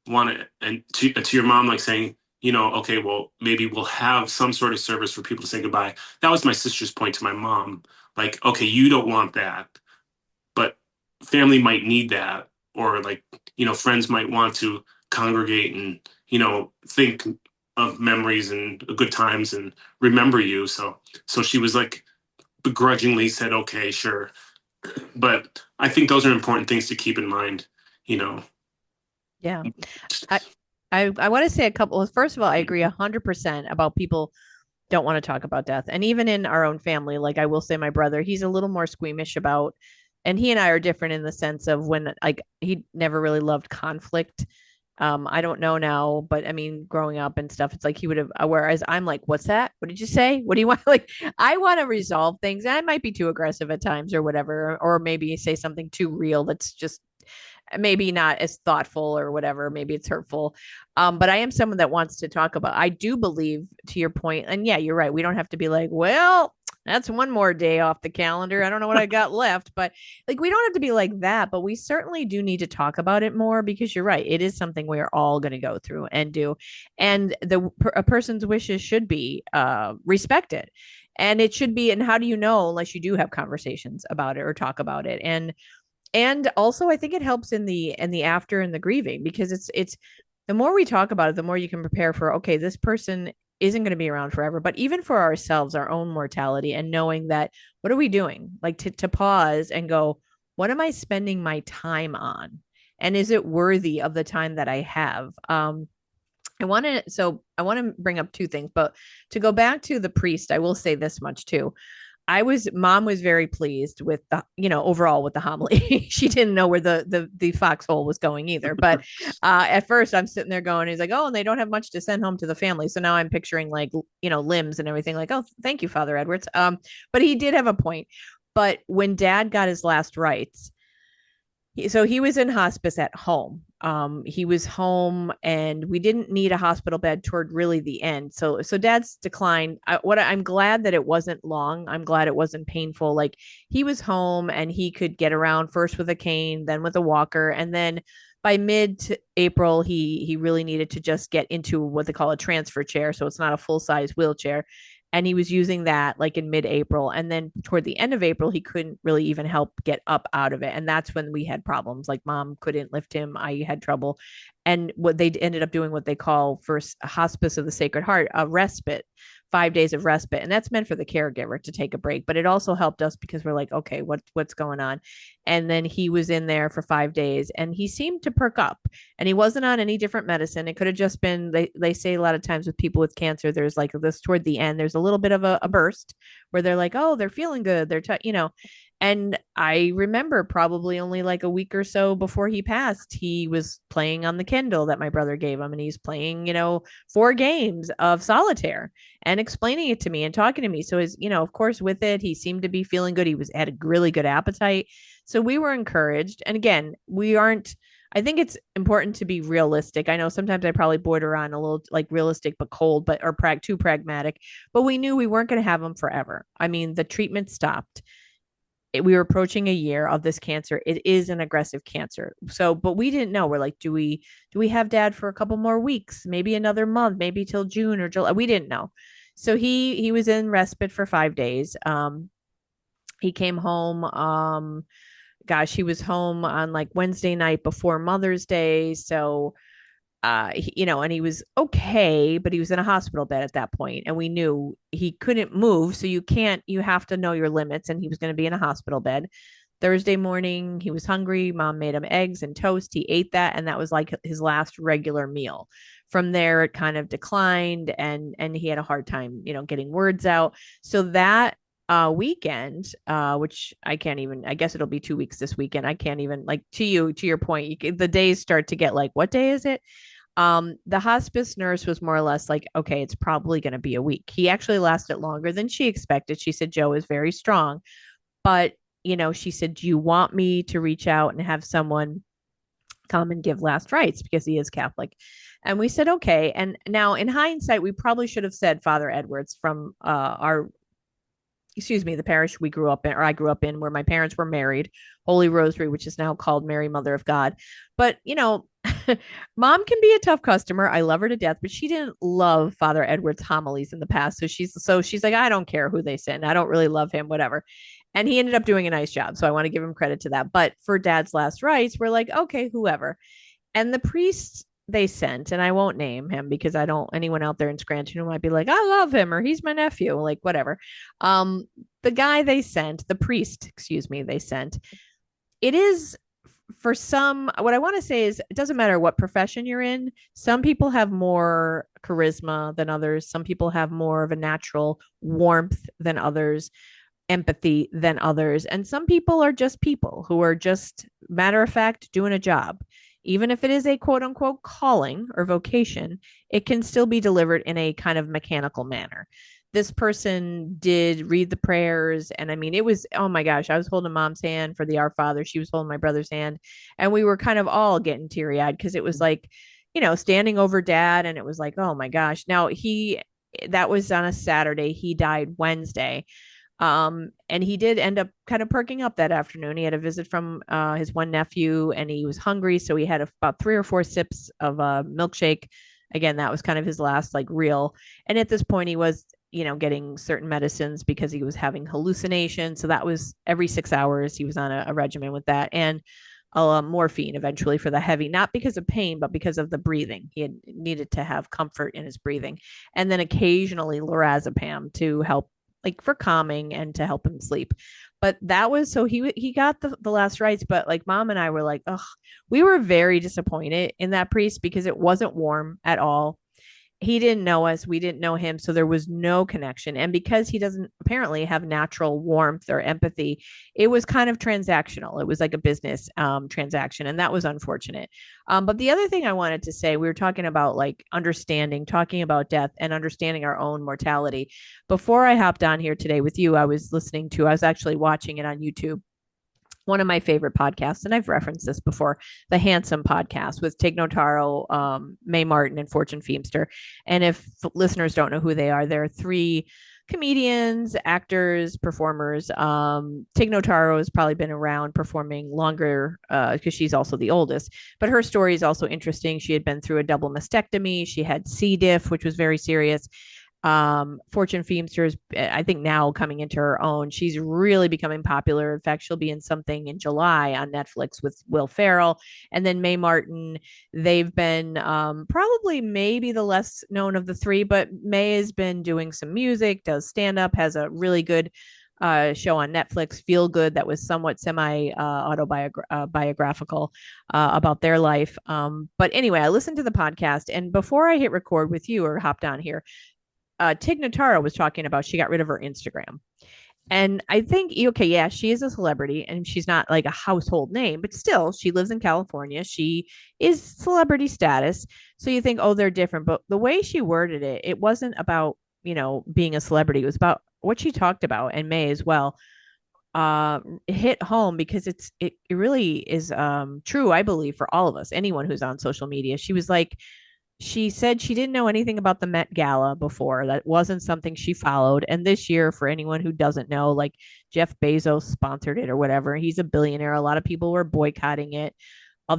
it, and to your mom, like saying, okay, well, maybe we'll have some sort of service for people to say goodbye. That was my sister's point to my mom. Like, okay, you don't want that, but family might need that, or like, friends might want to congregate and, think of memories and good times and remember you. So she was like begrudgingly said, okay, sure. But I think those are important things to keep in mind, you know. Yeah. I I want to say a couple. First of all, I agree 100% about people don't want to talk about death. And even in our own family, like I will say my brother, he's a little more squeamish about, and he and I are different in the sense of when like he never really loved conflict. I don't know now, but I mean, growing up and stuff, it's like he would have, whereas I'm like, what's that? What did you say? What do you want? Like, I want to resolve things. I might be too aggressive at times or whatever, or maybe say something too real that's just maybe not as thoughtful or whatever, maybe it's hurtful. But I am someone that wants to talk about, I do believe to your point, and yeah, you're right, we don't have to be like, well, that's one more day off the calendar, I don't know what I got left, but like we don't have to be like that, but we certainly do need to talk about it more because you're right, it is something we are all going to go through and do, and a person's wishes should be respected, and it should be, and how do you know unless you do have conversations about it or talk about it, and also I think it helps in the after and the grieving because it's the more we talk about it, the more you can prepare for, okay, this person isn't going to be around forever, but even for ourselves, our own mortality, and knowing that, what are we doing, like to pause and go, what am I spending my time on, and is it worthy of the time that I have. I want to bring up two things, but to go back to the priest, I will say this much too. Mom was very pleased with the, overall with the homily. She didn't know where the foxhole was going either. But at first I'm sitting there going, he's like, oh, and they don't have much to send home to the family. So now I'm picturing like, limbs and everything like, oh, thank you, Father Edwards. But he did have a point. But when dad got his last rites, so he was in hospice at home. He was home, and we didn't need a hospital bed toward really the end. So dad's decline. I'm glad that it wasn't long. I'm glad it wasn't painful. Like he was home and he could get around first with a cane, then with a walker, and then by mid-April, he really needed to just get into what they call a transfer chair. So it's not a full size wheelchair, and he was using that like in mid-April, and then toward the end of April he couldn't really even help get up out of it, and that's when we had problems, like mom couldn't lift him, I had trouble, and what they ended up doing, what they call for hospice of the Sacred Heart, a respite, 5 days of respite, and that's meant for the caregiver to take a break, but it also helped us because we're like, okay, what's going on. And then he was in there for 5 days and he seemed to perk up, and he wasn't on any different medicine. It could have just been, they say a lot of times with people with cancer, there's like this toward the end, there's a little bit of a burst where they're like, oh, they're feeling good, and I remember probably only like a week or so before he passed, he was playing on the Kindle that my brother gave him, and he's playing, 4 games of solitaire and explaining it to me and talking to me. So his, of course, with it, he seemed to be feeling good. He had a really good appetite. So we were encouraged. And again, we aren't, I think it's important to be realistic. I know sometimes I probably border on a little like realistic but cold, but or too pragmatic. But we knew we weren't going to have him forever. I mean, the treatment stopped. We were approaching a year of this cancer. It is an aggressive cancer. So, but we didn't know. We're like, do we have dad for a couple more weeks, maybe another month, maybe till June or July? We didn't know. So he was in respite for 5 days. He came home. Gosh, he was home on like Wednesday night before Mother's Day. So and he was okay, but he was in a hospital bed at that point, and we knew he couldn't move. So you have to know your limits, and he was going to be in a hospital bed. Thursday morning, he was hungry. Mom made him eggs and toast. He ate that, and that was like his last regular meal. From there, it kind of declined, and he had a hard time, getting words out. So that weekend, which I can't even, I guess it'll be 2 weeks this weekend. I can't even, like, to your point, the days start to get like, what day is it? The hospice nurse was more or less like, okay, it's probably going to be a week. He actually lasted longer than she expected. She said Joe is very strong, but she said, do you want me to reach out and have someone come and give last rites because he is Catholic? And we said, okay. And now in hindsight, we probably should have said Father Edwards from our excuse me, the parish we grew up in, or I grew up in, where my parents were married, Holy Rosary, which is now called Mary Mother of God. But, mom can be a tough customer. I love her to death, but she didn't love Father Edward's homilies in the past. So she's like, I don't care who they send. I don't really love him, whatever. And he ended up doing a nice job. So I want to give him credit to that. But for Dad's last rites, we're like, okay, whoever. And the priest they sent, and I won't name him because I don't anyone out there in Scranton who might be like, I love him or he's my nephew, like whatever. Um, the guy they sent, the priest, excuse me, they sent, it is for some, what I want to say is it doesn't matter what profession you're in. Some people have more charisma than others. Some people have more of a natural warmth than others, empathy than others. And some people are just people who are just matter of fact doing a job. Even if it is a quote unquote calling or vocation, it can still be delivered in a kind of mechanical manner. This person did read the prayers. And I mean, it was, oh my gosh, I was holding mom's hand for the Our Father. She was holding my brother's hand. And we were kind of all getting teary eyed because it was like, standing over dad. And it was like, oh my gosh. That was on a Saturday. He died Wednesday. And he did end up kind of perking up that afternoon. He had a visit from his one nephew and he was hungry. So he had about 3 or 4 sips of a milkshake. Again, that was kind of his last like real. And at this point, he was, getting certain medicines because he was having hallucinations. So that was every 6 hours. He was on a regimen with that. And morphine eventually for the heavy, not because of pain, but because of the breathing. He had needed to have comfort in his breathing. And then occasionally lorazepam to help like for calming and to help him sleep. But that was so he got the last rites, but like mom and I were like, oh, we were very disappointed in that priest because it wasn't warm at all. He didn't know us, we didn't know him, so there was no connection. And because he doesn't apparently have natural warmth or empathy, it was kind of transactional. It was like a business transaction, and that was unfortunate. But the other thing I wanted to say, we were talking about like understanding, talking about death and understanding our own mortality. Before I hopped on here today with you, I was actually watching it on YouTube, one of my favorite podcasts, and I've referenced this before, the Handsome podcast with Tig Notaro, Mae Martin, and Fortune Feimster. And if listeners don't know who they are, they're three comedians, actors, performers. Tig Notaro has probably been around performing longer because she's also the oldest, but her story is also interesting. She had been through a double mastectomy. She had C. diff, which was very serious. Fortune Feimster's, I think now coming into her own. She's really becoming popular. In fact, she'll be in something in July on Netflix with Will Ferrell. And then Mae Martin, they've been probably maybe the less known of the three, but Mae has been doing some music, does stand up, has a really good show on Netflix, Feel Good, that was somewhat semi autobiographical about their life. But anyway, I listened to the podcast, and before I hit record with you or hopped on here, Tig Notaro was talking about she got rid of her Instagram. And I think, okay, yeah, she is a celebrity and she's not like a household name, but still, she lives in California. She is celebrity status. So you think, oh, they're different. But the way she worded it, it wasn't about, being a celebrity. It was about what she talked about, and May as well, hit home because it really is true, I believe, for all of us, anyone who's on social media. She said she didn't know anything about the Met Gala before. That wasn't something she followed. And this year, for anyone who doesn't know, like Jeff Bezos sponsored it or whatever. He's a billionaire. A lot of people were boycotting it. A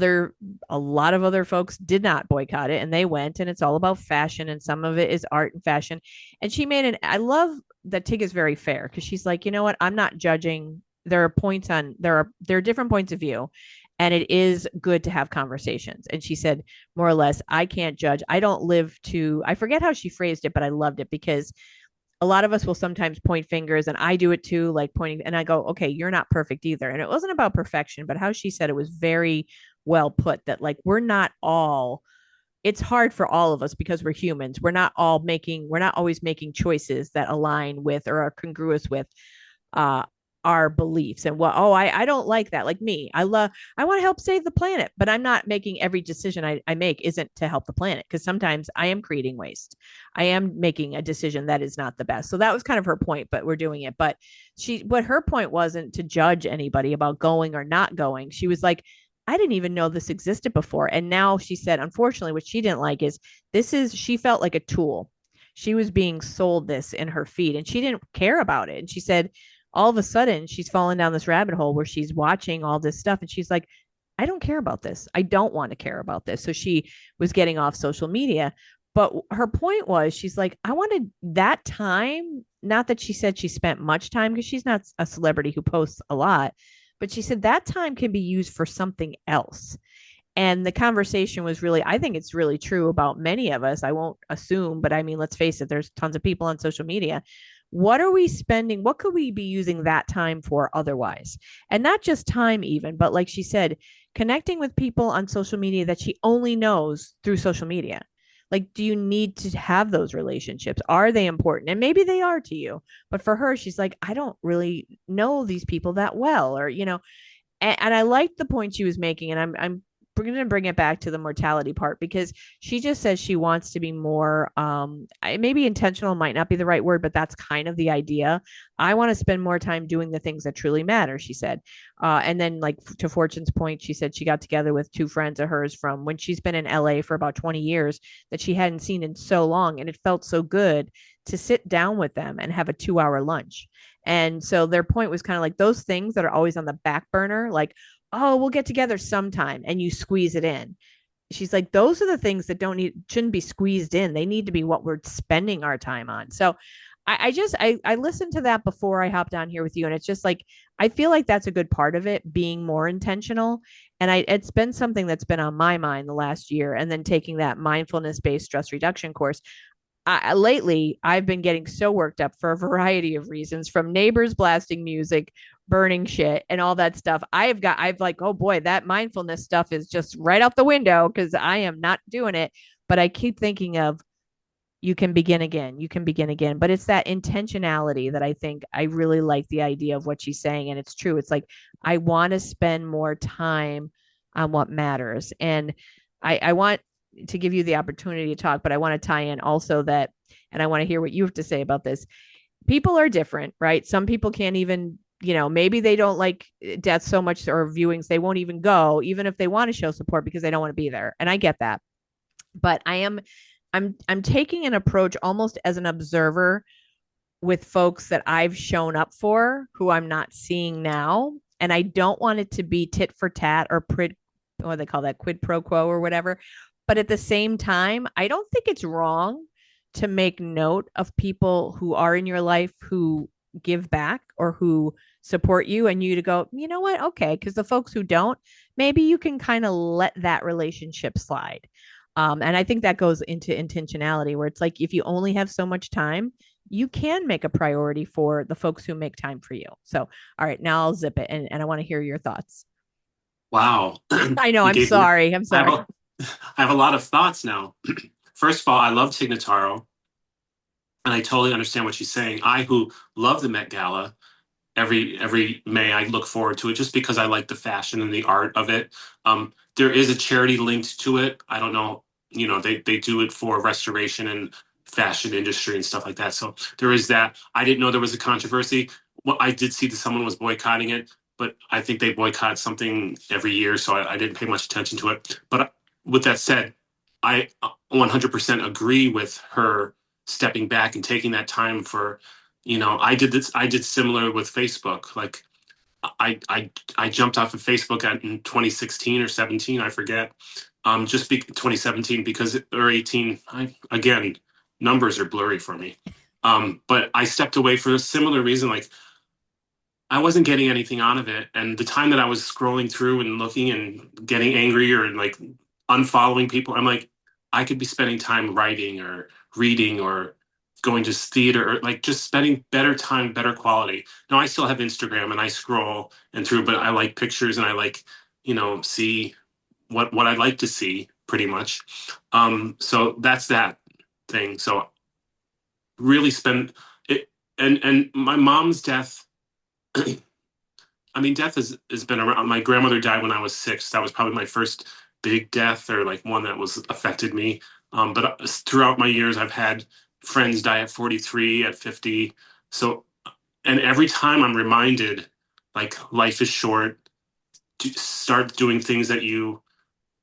lot of other folks did not boycott it, and they went. And it's all about fashion, and some of it is art and fashion. And I love that Tig is very fair because she's like, you know what? I'm not judging. There are different points of view, and it is good to have conversations. And she said, more or less, I can't judge. I forget how she phrased it, but I loved it because a lot of us will sometimes point fingers, and I do it too, like pointing, and I go, okay, you're not perfect either. And it wasn't about perfection, but how she said it was very well put, that like, it's hard for all of us because we're humans. We're not always making choices that align with or are congruous with uh our beliefs and I don't like that. Like me, I want to help save the planet, but I'm not making every decision I make isn't to help the planet, because sometimes I am creating waste. I am making a decision that is not the best. So that was kind of her point, but we're doing it. But her point wasn't to judge anybody about going or not going. She was like, I didn't even know this existed before. And now she said, unfortunately, what she didn't like is she felt like a tool. she was being sold this in her feed and she didn't care about it. And she said, all of a sudden, she's fallen down this rabbit hole where she's watching all this stuff and she's like, I don't care about this. I don't want to care about this. So she was getting off social media. But her point was, she's like, I wanted that time. Not that she said she spent much time because she's not a celebrity who posts a lot, but she said that time can be used for something else. And the conversation was really, I think it's really true about many of us. I won't assume, but I mean, let's face it, there's tons of people on social media. What are we spending? What could we be using that time for otherwise? And not just time, even, but like she said, connecting with people on social media that she only knows through social media. Like, do you need to have those relationships? Are they important? And maybe they are to you. But for her, she's like, I don't really know these people that well, or, and I liked the point she was making. And I'm going to bring it back to the mortality part because she just says she wants to be more maybe intentional might not be the right word, but that's kind of the idea. I want to spend more time doing the things that truly matter, she said. And then, like, to Fortune's point, she said she got together with two friends of hers from when she's been in LA for about 20 years that she hadn't seen in so long, and it felt so good to sit down with them and have a 2-hour lunch. And so their point was kind of like those things that are always on the back burner, like, oh, we'll get together sometime, and you squeeze it in. She's like, those are the things that shouldn't be squeezed in. They need to be what we're spending our time on. So I listened to that before I hopped on here with you. And it's just like, I feel like that's a good part of it, being more intentional. And it's been something that's been on my mind the last year. And then taking that mindfulness based stress reduction course, lately I've been getting so worked up for a variety of reasons, from neighbors blasting music, burning shit, and all that stuff. I've like, oh boy, that mindfulness stuff is just right out the window because I am not doing it. But I keep thinking of, you can begin again. You can begin again. But it's that intentionality that I think I really like the idea of what she's saying. And it's true. It's like, I want to spend more time on what matters. And I want to give you the opportunity to talk, but I want to tie in also that, and I want to hear what you have to say about this. People are different, right? Some people can't even, maybe they don't like death so much or viewings, they won't even go, even if they want to show support because they don't want to be there. And I get that. But I'm taking an approach almost as an observer with folks that I've shown up for who I'm not seeing now. And I don't want it to be tit for tat or what do they call that, quid pro quo or whatever. But at the same time, I don't think it's wrong to make note of people who are in your life who give back or who support you, and you to go, you know what? Okay. Because the folks who don't, maybe you can kind of let that relationship slide. And I think that goes into intentionality, where it's like, if you only have so much time, you can make a priority for the folks who make time for you. So, all right, now I'll zip it, and I want to hear your thoughts. Wow. I know. You I'm gave me, sorry. I'm I have sorry. I have a lot of thoughts now. First of all, I love Tig Notaro, and I totally understand what she's saying. I, who love the Met Gala, every May, I look forward to it just because I like the fashion and the art of it. There is a charity linked to it. I don't know, they do it for restoration and fashion industry and stuff like that. So there is that. I didn't know there was a controversy. Well, I did see that someone was boycotting it, but I think they boycott something every year, so I didn't pay much attention to it. But with that said, I 100% agree with her stepping back and taking that time for, I did this. I did similar with Facebook. Like, I jumped off of Facebook in 2016 or 17, I forget. 2017, because, or 18. Again, numbers are blurry for me. But I stepped away for a similar reason. Like, I wasn't getting anything out of it, and the time that I was scrolling through and looking and getting angry or like unfollowing people, I'm like, I could be spending time writing or reading or going to theater, or like just spending better time, better quality. Now I still have Instagram and I scroll and through, but I like pictures and I like, see what I like to see pretty much. So that's that thing. So really spend it. And my mom's death, I mean, death has been around. My grandmother died when I was 6. That was probably my first big death, or like one that was affected me. But throughout my years, I've had friends die at 43, at 50. So, and every time I'm reminded, like, life is short. To start doing things that you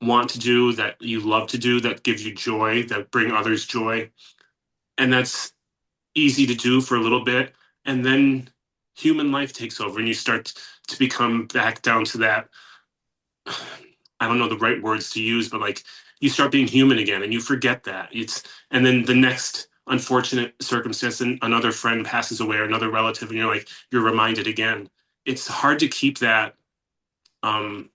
want to do, that you love to do, that gives you joy, that bring others joy. and that's easy to do for a little bit, and then human life takes over, and you start to become back down to that. I don't know the right words to use, but like you start being human again, and you forget that. It's and then the next unfortunate circumstance, and another friend passes away or another relative, and you're reminded again. It's hard to keep that um,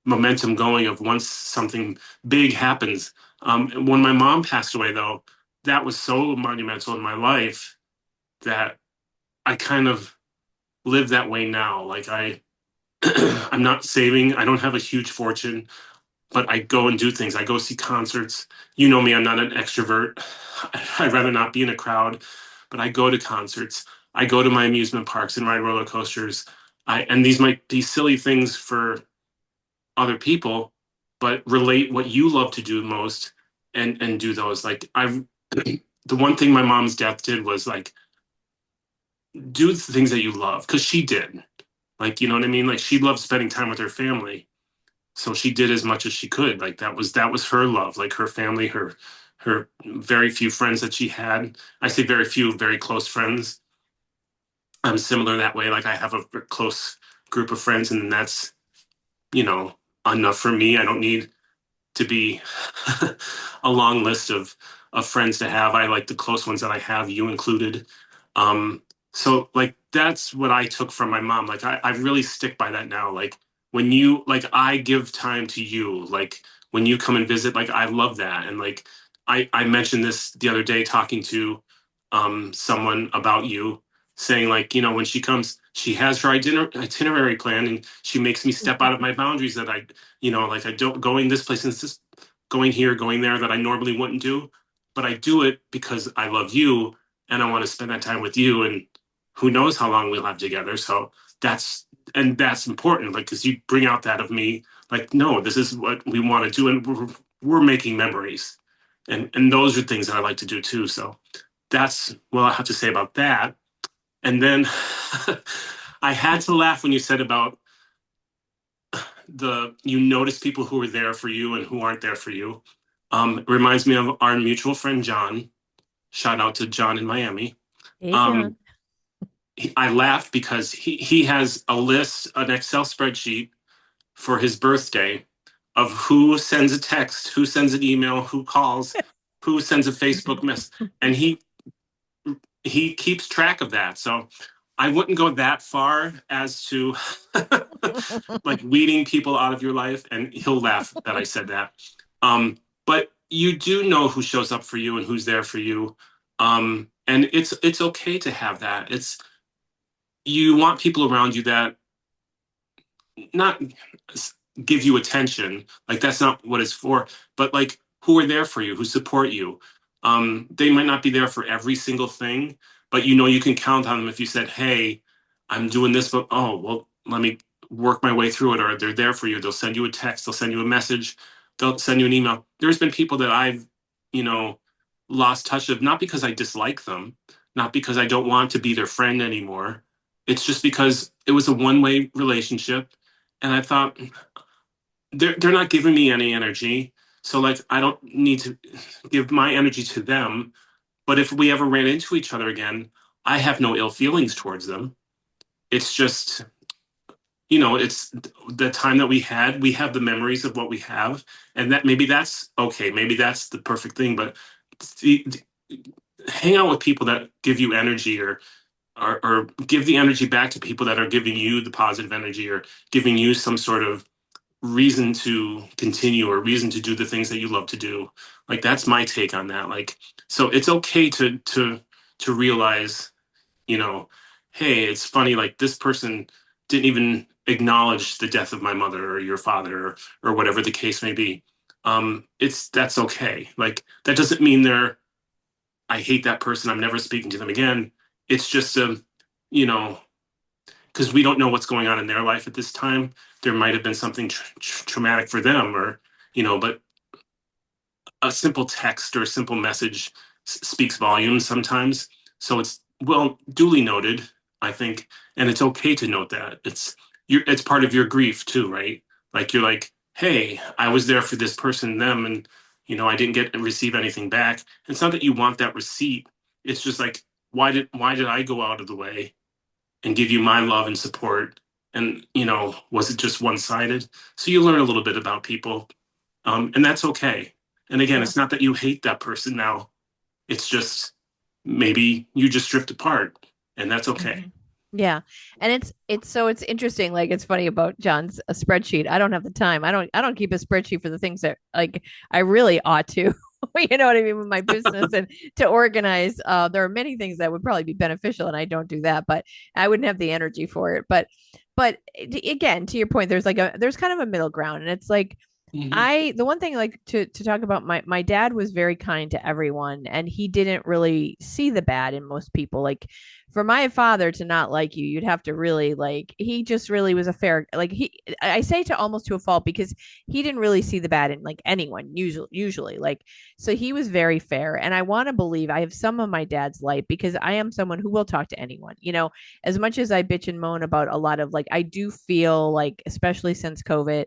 momentum going of once something big happens. When my mom passed away, though, that was so monumental in my life that I kind of live that way now. Like I'm not saving. I don't have a huge fortune, but I go and do things. I go see concerts. You know me, I'm not an extrovert. I'd rather not be in a crowd, but I go to concerts. I go to my amusement parks and ride roller coasters. And these might be silly things for other people, but relate what you love to do most and do those. Like I've the one thing my mom's death did was like do the things that you love because she did. Like, you know what I mean? Like she loved spending time with her family. So she did as much as she could. Like that was her love, like her family, her very few friends that she had. I say very few, very close friends. I'm similar that way. Like I have a close group of friends, and that's, you know, enough for me. I don't need to be a long list of friends to have. I like the close ones that I have, you included. Um, so like that's what I took from my mom. Like I really stick by that now. Like when you like I give time to you, like when you come and visit, like I love that. And like I mentioned this the other day talking to someone about you, saying like, when she comes, she has her itinerary plan, and she makes me step out of my boundaries that like I don't going this place and this going here, going there that I normally wouldn't do, but I do it because I love you and I want to spend that time with you. And who knows how long we'll have together. So that's important. Like, cause you bring out that of me, like, no, this is what we want to do. And we're making memories, and those are things that I like to do too. So that's what I have to say about that. And then I had to laugh when you said about you notice people who are there for you and who aren't there for you. It reminds me of our mutual friend John. Shout out to John in Miami. Hey, Um, John. I laughed because he has a list, an Excel spreadsheet for his birthday of who sends a text, who sends an email, who calls, who sends a Facebook message, and he keeps track of that. So I wouldn't go that far as to like weeding people out of your life, and he'll laugh that I said that. But you do know who shows up for you and who's there for you. And it's okay to have that. It's You want people around you that not give you attention, like that's not what it's for, but like who are there for you, who support you. They might not be there for every single thing, but you can count on them if you said, hey, I'm doing this, but oh well, let me work my way through it. Or they're there for you, they'll send you a text, they'll send you a message, they'll send you an email. There's been people that I've you know lost touch of, not because I dislike them, not because I don't want to be their friend anymore. It's just because it was a one-way relationship, and I thought they're not giving me any energy. So like I don't need to give my energy to them. But if we ever ran into each other again, I have no ill feelings towards them. It's just, it's the time that we had. We have the memories of what we have, and that maybe that's okay. Maybe that's the perfect thing. But hang out with people that give you energy, or give the energy back to people that are giving you the positive energy, or giving you some sort of reason to continue, or reason to do the things that you love to do. Like that's my take on that. Like, so it's okay to realize, you know hey, it's funny, like this person didn't even acknowledge the death of my mother or your father, or whatever the case may be. That's okay. Like that doesn't mean I hate that person, I'm never speaking to them again. It's just you know because we don't know what's going on in their life at this time. There might have been something traumatic for them, or but a simple text or a simple message speaks volumes sometimes. So it's, well, duly noted, I think, and it's okay to note that. It's part of your grief too, right? Like you're like, hey, I was there for this person, them, and I didn't get and receive anything back. It's not that you want that receipt. It's just like, why did I go out of the way and give you my love and support? And, was it just one sided? So you learn a little bit about people. And that's okay. And again, Yeah. it's not that you hate that person now. It's just maybe you just drift apart, and that's okay. Mhm. Yeah. And it's interesting. Like it's funny about John's a spreadsheet. I don't have the time. I don't keep a spreadsheet for the things that like I really ought to. You know what I mean with my business and to organize. There are many things that would probably be beneficial and I don't do that, but I wouldn't have the energy for it. But again, to your point, there's kind of a middle ground and it's like Mhm. the one thing like to talk about my dad was very kind to everyone and he didn't really see the bad in most people. Like for my father to not like you, you'd have to really like he just really was a fair like he I say to almost to a fault because he didn't really see the bad in like anyone usually like so he was very fair and I want to believe I have some of my dad's light because I am someone who will talk to anyone. As much as I bitch and moan about a lot of like I do feel like especially since COVID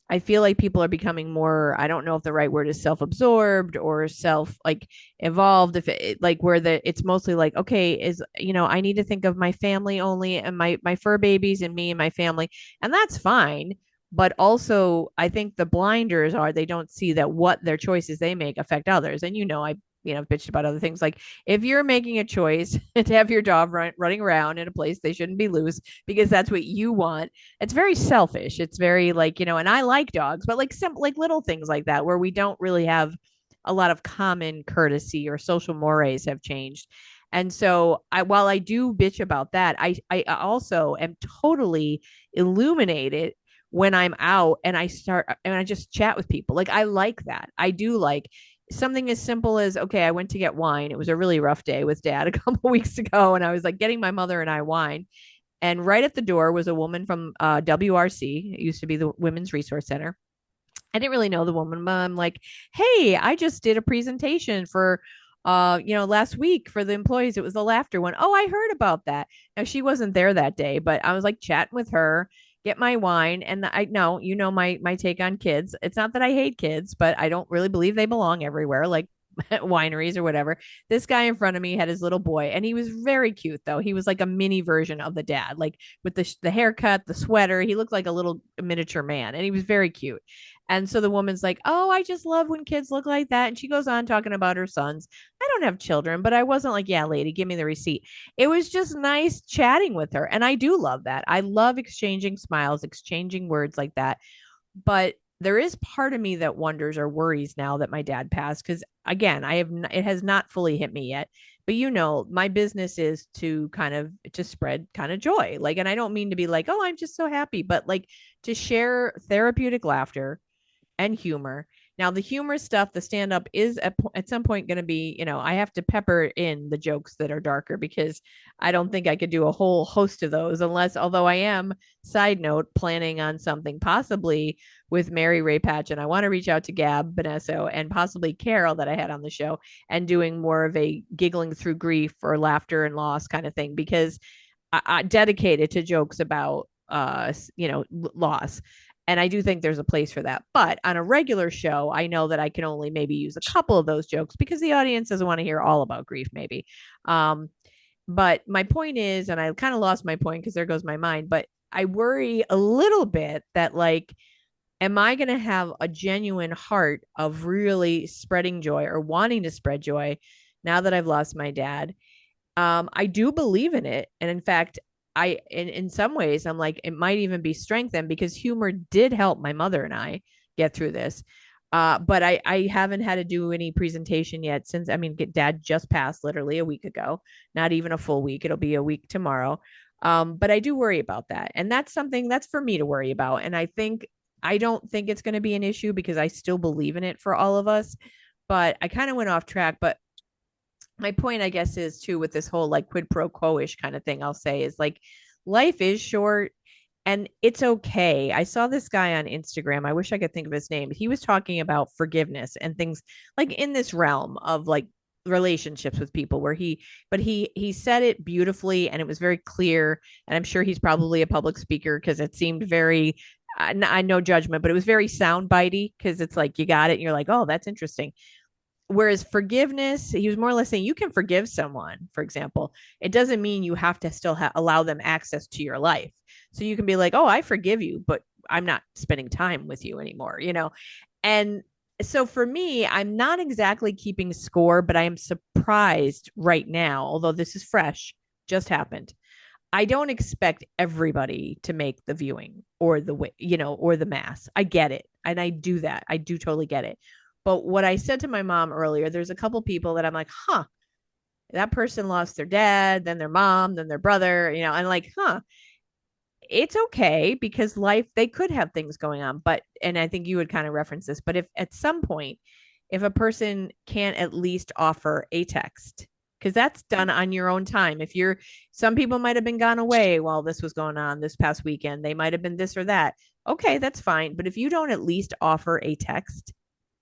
I feel like people are becoming more, I don't know if the right word is self-absorbed or self like evolved if it like where it's mostly like okay I need to think of my family only and my fur babies and me and my family and that's fine but also I think the blinders are they don't see that what their choices they make affect others and I bitched about other things like if you're making a choice to have your dog running around in a place they shouldn't be loose because that's what you want it's very selfish. It's very like, and I like dogs, but like some like little things like that where we don't really have a lot of common courtesy or social mores have changed. And so while I do bitch about that, I also am totally illuminated when I'm out and I start and I just chat with people. Like I like that. I do like something as simple as okay, I went to get wine. It was a really rough day with dad a couple weeks ago and I was like getting my mother and I wine and right at the door was a woman from WRC. It used to be the Women's Resource Center. I didn't really know the woman, but I'm like, hey, I just did a presentation for last week for the employees. It was the laughter one. Oh, I heard about that. Now she wasn't there that day, but I was like chatting with her, get my wine, and I know my take on kids. It's not that I hate kids, but I don't really believe they belong everywhere. Like wineries or whatever. This guy in front of me had his little boy, and he was very cute though. He was like a mini version of the dad, like with the haircut, the sweater. He looked like a little miniature man, and he was very cute. And so the woman's like, "Oh, I just love when kids look like that." And she goes on talking about her sons. I don't have children, but I wasn't like, "Yeah, lady, give me the receipt." It was just nice chatting with her, and I do love that. I love exchanging smiles, exchanging words like that. But there is part of me that wonders or worries now that my dad passed because again it has not fully hit me yet but my business is to kind of to spread kind of joy like and I don't mean to be like oh I'm just so happy but like to share therapeutic laughter and humor. Now, the humor stuff, the stand up is at some point going to be, I have to pepper in the jokes that are darker because I don't think I could do a whole host of those unless, although I am, side note, planning on something possibly with Mary Ray Patch. And I want to reach out to Gab Benesso and possibly Carol that I had on the show and doing more of a giggling through grief or laughter and loss kind of thing because I dedicated to jokes about loss and I do think there's a place for that. But on a regular show, I know that I can only maybe use a couple of those jokes because the audience doesn't want to hear all about grief, maybe. Um, but my point is, and I kind of lost my point because there goes my mind, but I worry a little bit that, like, am I going to have a genuine heart of really spreading joy or wanting to spread joy now that I've lost my dad? I do believe in it. And in fact, in some ways I'm like it might even be strengthened because humor did help my mother and I get through this. But I haven't had to do any presentation yet since I mean dad just passed literally a week ago, not even a full week. It'll be a week tomorrow. But I do worry about that. And that's something that's for me to worry about. And I don't think it's going to be an issue because I still believe in it for all of us. But I kind of went off track. But my point, I guess, is too with this whole like quid pro quo ish kind of thing. I'll say is like life is short and it's okay. I saw this guy on Instagram. I wish I could think of his name. He was talking about forgiveness and things like in this realm of like relationships with people where he said it beautifully and it was very clear and I'm sure he's probably a public speaker because it seemed very I no judgment, but it was very sound bitey because it's like you got it and you're like, oh, that's interesting. Whereas forgiveness, he was more or less saying you can forgive someone, for example. It doesn't mean you have to still allow them access to your life. So you can be like, oh, I forgive you, but I'm not spending time with you anymore, you know? And so for me, I'm not exactly keeping score, but I am surprised right now, although this is fresh, just happened. I don't expect everybody to make the viewing or the way, you know, or the mass. I get it. And I do that. I do totally get it. But what I said to my mom earlier, there's a couple people that I'm like, huh, that person lost their dad, then their mom, then their brother, you know, and like, huh, it's okay because life, they could have things going on. But, and I think you would kind of reference this, but if at some point, if a person can't at least offer a text, because that's done on your own time. If you're, some people might have been gone away while this was going on this past weekend, they might have been this or that. Okay, that's fine. But if you don't at least offer a text,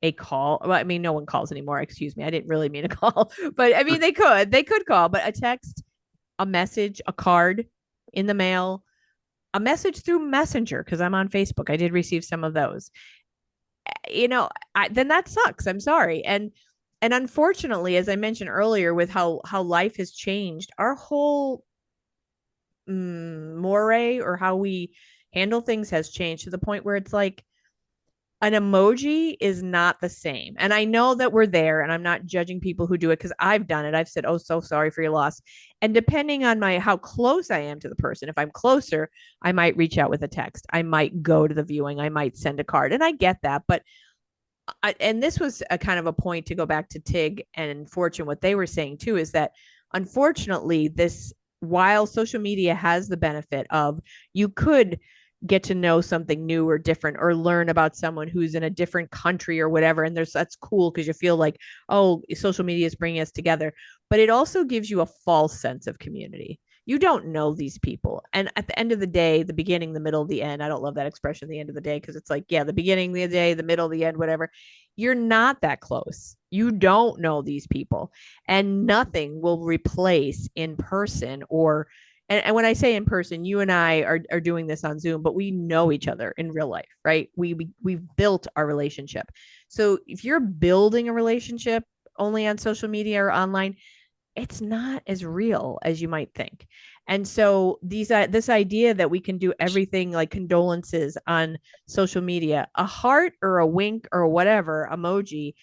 a call, well, I mean, no one calls anymore. Excuse me. I didn't really mean a call, but I mean, they could call, but a text, a message, a card in the mail, a message through Messenger because I'm on Facebook. I did receive some of those. You know, then that sucks. I'm sorry. And unfortunately, as I mentioned earlier, with how life has changed, our whole moray or how we handle things has changed to the point where it's like an emoji is not the same. And I know that we're there and I'm not judging people who do it because I've done it. I've said, "Oh, so sorry for your loss." And depending on my how close I am to the person, if I'm closer, I might reach out with a text. I might go to the viewing. I might send a card. And I get that, but and this was a kind of a point to go back to Tig and Fortune. What they were saying too is that unfortunately, this while social media has the benefit of you could get to know something new or different or learn about someone who's in a different country or whatever, and there's that's cool because you feel like, oh, social media is bringing us together, but it also gives you a false sense of community. You don't know these people, and at the end of the day, the beginning, the middle, the end, I don't love that expression, the end of the day, because it's like, yeah, the beginning of the day, the middle, the end, whatever. You're not that close. You don't know these people, and nothing will replace in person or, and when I say in person, you and I are doing this on Zoom, but we know each other in real life, right? We've built our relationship. So if you're building a relationship only on social media or online, it's not as real as you might think. And so this idea that we can do everything like condolences on social media, a heart or a wink or whatever emoji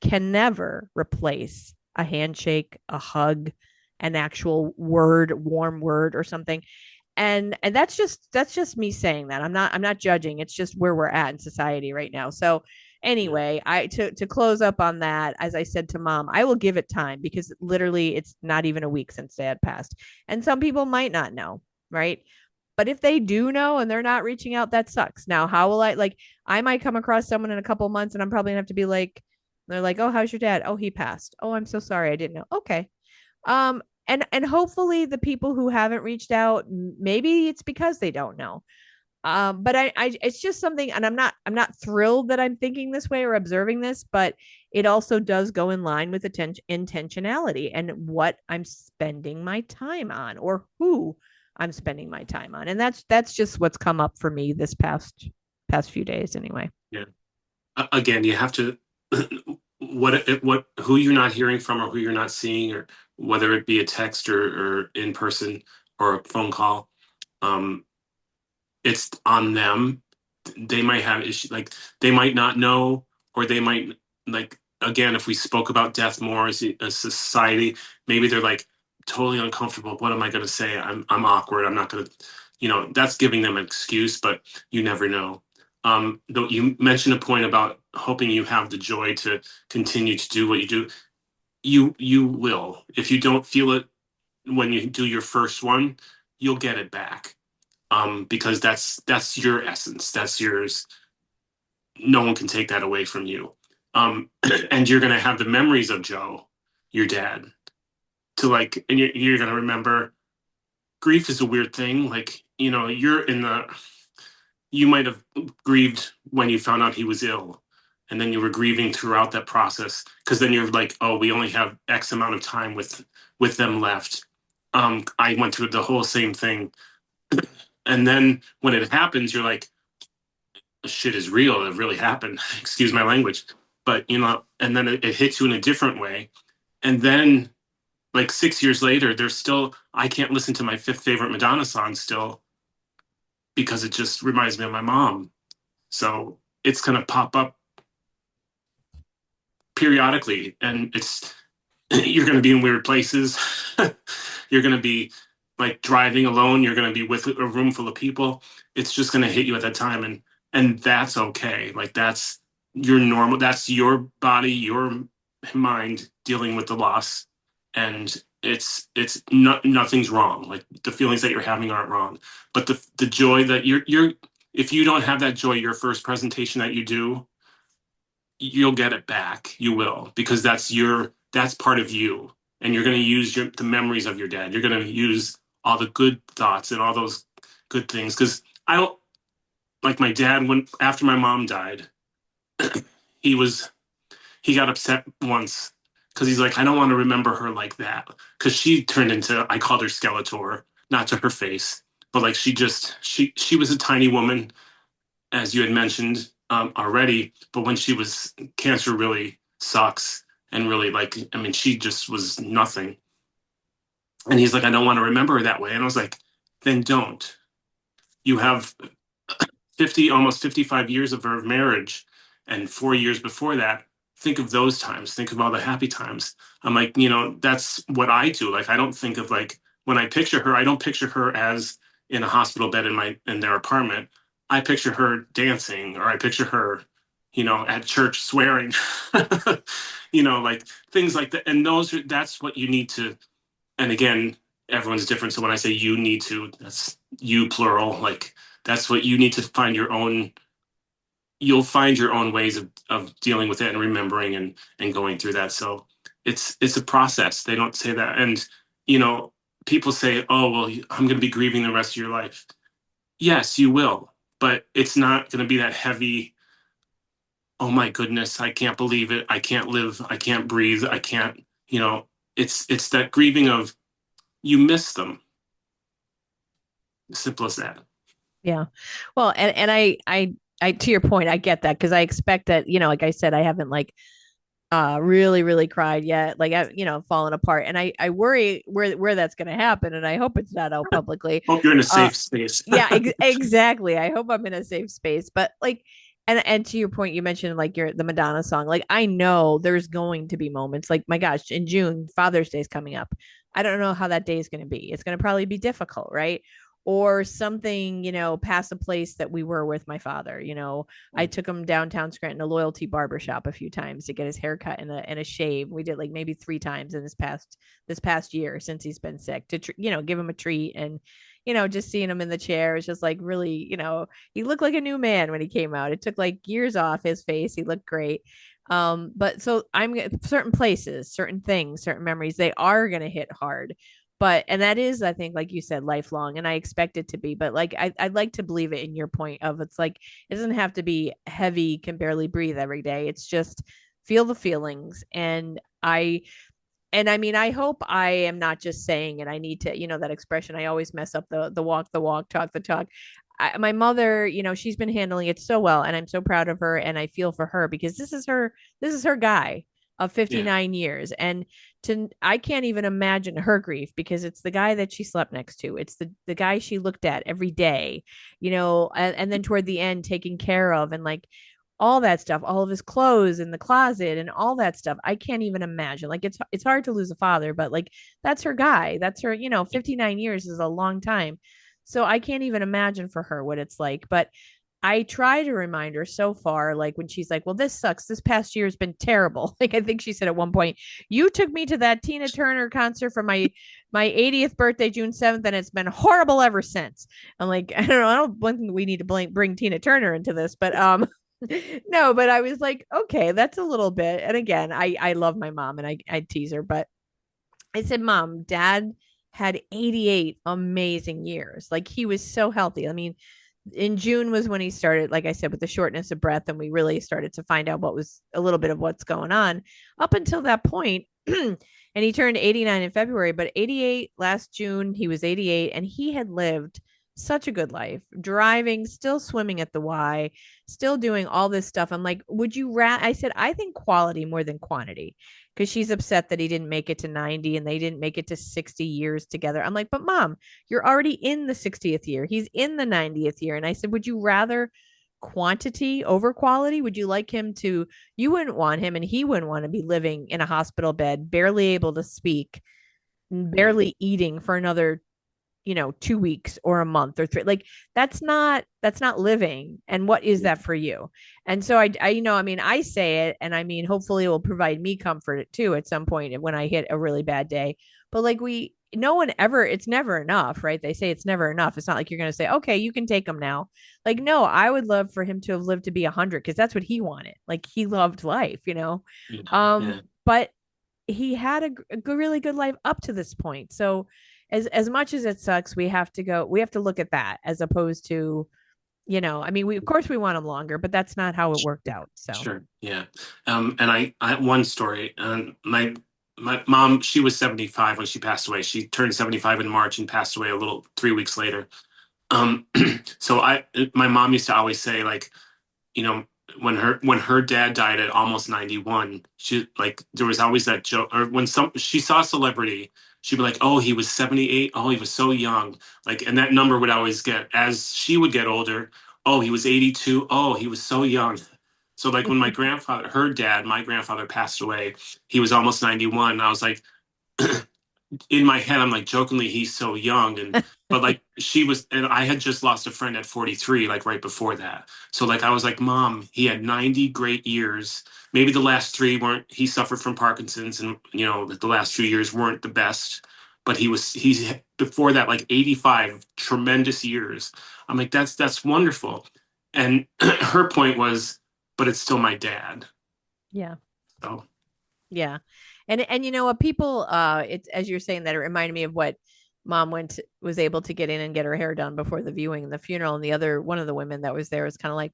can never replace a handshake, a hug, an actual word, warm word or something. And that's just me saying that. I'm not judging. It's just where we're at in society right now. So Yeah. anyway, I to close up on that, as I said to mom, I will give it time because literally it's not even a week since dad passed. And some people might not know, right? But if they do know and they're not reaching out, that sucks. Now, how will I like I might come across someone in a couple months and I'm probably gonna have to be like, they're like, oh, how's your dad? Oh, he passed. Oh, I'm so sorry. I didn't know. Okay. And hopefully the people who haven't reached out, maybe it's because they don't know. But I it's just something, and I'm not thrilled that I'm thinking this way or observing this, but it also does go in line with intentionality and what I'm spending my time on or who I'm spending my time on. And that's just what's come up for me this past few days anyway. Yeah. Again, you have to what who you're not hearing from or who you're not seeing, or whether it be a text or in person or a phone call. Um, it's on them. They might have issues, like they might not know, or they might, like, again, if we spoke about death more as a society, maybe they're like totally uncomfortable. What am I going to say? I'm awkward. I'm not going to, that's giving them an excuse, but you never know. Though you mentioned a point about hoping you have the joy to continue to do what you do. You will. If you don't feel it when you do your first one, you'll get it back. Because that's your essence. That's yours. No one can take that away from you. And you're gonna have the memories of Joe, your dad, to like, and you're gonna remember. Grief is a weird thing. Like, you might have grieved when you found out he was ill, and then you were grieving throughout that process because then you're like, oh, we only have X amount of time with them left. I went through the whole same thing, and then when it happens, you're like, shit is real. It really happened. Excuse my language. But, and then it hits you in a different way. And then, like 6 years later, there's still, I can't listen to my fifth favorite Madonna song still because it just reminds me of my mom. So it's going to pop up periodically. And you're going to be in weird places. You're going to be like driving alone. You're going to be with a room full of people. It's just going to hit you at that time. And that's okay. Like that's your normal, that's your body, your mind dealing with the loss. And it's not, nothing's wrong. Like the feelings that you're having aren't wrong, but the joy that you're, if you don't have that joy, your first presentation that you do, you'll get it back. You will, because that's part of you. And you're going to use the memories of your dad. You're going to use all the good thoughts and all those good things. Cause I don't, like my dad, when after my mom died, he was he got upset once because he's like, I don't want to remember her like that, because she turned into, I called her Skeletor, not to her face, but like she was a tiny woman, as you had mentioned already. But when she was, cancer really sucks, and really, like, I mean, she just was nothing. And he's like, I don't want to remember her that way. And I was like, then don't. You have 50, almost 55 years of her marriage, and 4 years before that. Think of those times. Think of all the happy times. I'm like, that's what I do. Like, I don't think of, like, when I picture her, I don't picture her as in a hospital bed in their apartment. I picture her dancing, or I picture her, at church swearing, like things like that. And that's what you need to. And again, everyone's different. So when I say you need to, that's you plural. Like, that's what you need to find your own. You'll find your own ways of dealing with it and remembering and going through that. So it's a process. They don't say that. And, people say, oh, well, I'm going to be grieving the rest of your life. Yes, you will. But it's not going to be that heavy. Oh my goodness, I can't believe it. I can't live. I can't breathe. I can't, it's that grieving of, you miss them. Simple as that. Yeah. Well, and I to your point, I get that because I expect that, like I said, I haven't like really, really cried yet. Like fallen apart. And I worry where that's gonna happen. And I hope it's not out publicly. Hope you're in a Uh safe space. yeah, exactly. I hope I'm in a safe space. But like and to your point, you mentioned like the Madonna song. Like I know there's going to be moments like, my gosh, in June, Father's Day is coming up. I don't know how that day is going to be. It's going to probably be difficult, right? Or something, past a place that we were with my father. I took him downtown Scranton, a Loyalty barbershop, a few times to get his hair cut and a shave. We did like maybe 3 times in this past year since he's been sick, to give him a treat. And just seeing him in the chair is just like really, he looked like a new man when he came out. It took like years off his face. He looked great. But so I'm certain places, certain things, certain memories, they are going to hit hard. But and that is, I think, like you said, lifelong, and I expect it to be. But like I'd like to believe it in your point of, it's like it doesn't have to be heavy, can barely breathe every day. It's just feel the feelings. And I mean, I hope I am not just saying it. I need to, that expression. I always mess up the walk the walk, talk the talk. My mother, she's been handling it so well, and I'm so proud of her, and I feel for her because this is her guy of Yeah. 59 years. And I can't even imagine her grief, because it's the guy that she slept next to. It's the guy she looked at every day, and then toward the end taking care of, and like all that stuff, all of his clothes in the closet and all that stuff. I can't even imagine. Like it's hard to lose a father, but like that's her guy. That's her, 59 years is a long time. So I can't even imagine for her what it's like. But I try to remind her so far, like when she's like, well, this sucks. This past year has been terrible. Like I think she said at one point, you took me to that Tina Turner concert for my 80th birthday, June 7th, and it's been horrible ever since. I'm like, I don't think we need to bring Tina Turner into this, but no, but I was like, okay, that's a little bit. And again, I love my mom, and I tease her, but I said, Mom, Dad had 88 amazing years. Like he was so healthy. I mean, in June was when he started, like I said, with the shortness of breath, and we really started to find out what was a little bit of what's going on up until that point. And he turned 89 in February, but 88 last June, he was 88, and he had lived such a good life, driving, still swimming at the Y, still doing all this stuff. I'm like, would you I said, I think quality more than quantity, because she's upset that he didn't make it to 90 and they didn't make it to 60 years together. I'm like, but mom, you're already in the 60th year. He's in the 90th year. And I said, would you rather quantity over quality? Would you like him to, you wouldn't want him and he wouldn't want to be living in a hospital bed, barely able to speak, Right. barely eating for another 2 weeks or a month or three. Like, that's not living. And what is that for you? And so I say it, and I mean, hopefully it will provide me comfort too at some point when I hit a really bad day. But like, no one ever, it's never enough, right? They say it's never enough. It's not like you're going to say, okay, you can take him now. Like, no, I would love for him to have lived to be 100, because that's what he wanted. Like, he loved life. Yeah. um Yeah. but he had a really good life up to this point. So as much as it sucks, we have to look at that, as opposed to, I mean, we, of course, we want him longer, but that's not how it worked out. So Sure. Yeah. And I one story. My mom, she was 75 when she passed away. She turned 75 in March and passed away a little 3 weeks later. Um, so my mom used to always say, like, you know, when her dad died at almost 91, she, like, there was always that joke, or when she saw a celebrity, she'd be like, oh, he was 78, oh, he was so young, like, and that number would always get, as she would get older, oh, he was 82, oh, he was so young. So like when my grandfather passed away, he was almost 91. I was like, in my head, I'm like, jokingly, he's so young. And but like she was, and I had just lost a friend at 43, like right before that. So like I was like, Mom, he had 90 great years. Maybe the last three weren't, he suffered from Parkinson's, and the last few years weren't the best. But he's before that, like 85 tremendous years. I'm like, that's wonderful. And her point was, but it's still my dad. yeah. So Yeah. And you know what, people, it's, as you're saying that, it reminded me of what mom was able to get in and get her hair done before the viewing and the funeral. And the other one of the women that was there was kind of like,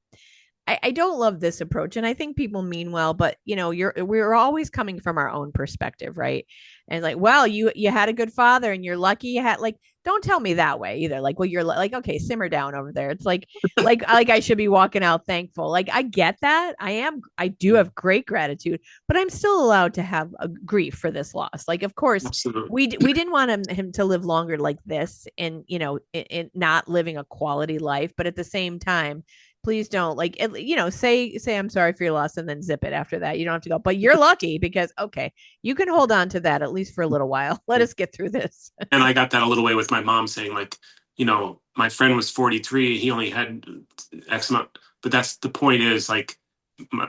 I don't love this approach. And I think people mean well, but we're always coming from our own perspective, right? And like, well, you had a good father and you're lucky you had, like, don't tell me that way either. Like, well, you're like, okay, simmer down over there. It's like I should be walking out thankful. Like, I get that. I do yeah, have great gratitude, but I'm still allowed to have a grief for this loss. Like, of course, absolutely. we didn't want him to live longer like this, and in not living a quality life, but at the same time, please don't, like, say I'm sorry for your loss and then zip it after that. You don't have to go, but you're lucky because, okay, you can hold on to that at least for a little while. Let us get through this. And I got that a little way with my mom saying, like, my friend was 43, he only had X amount. But that's the point, is like,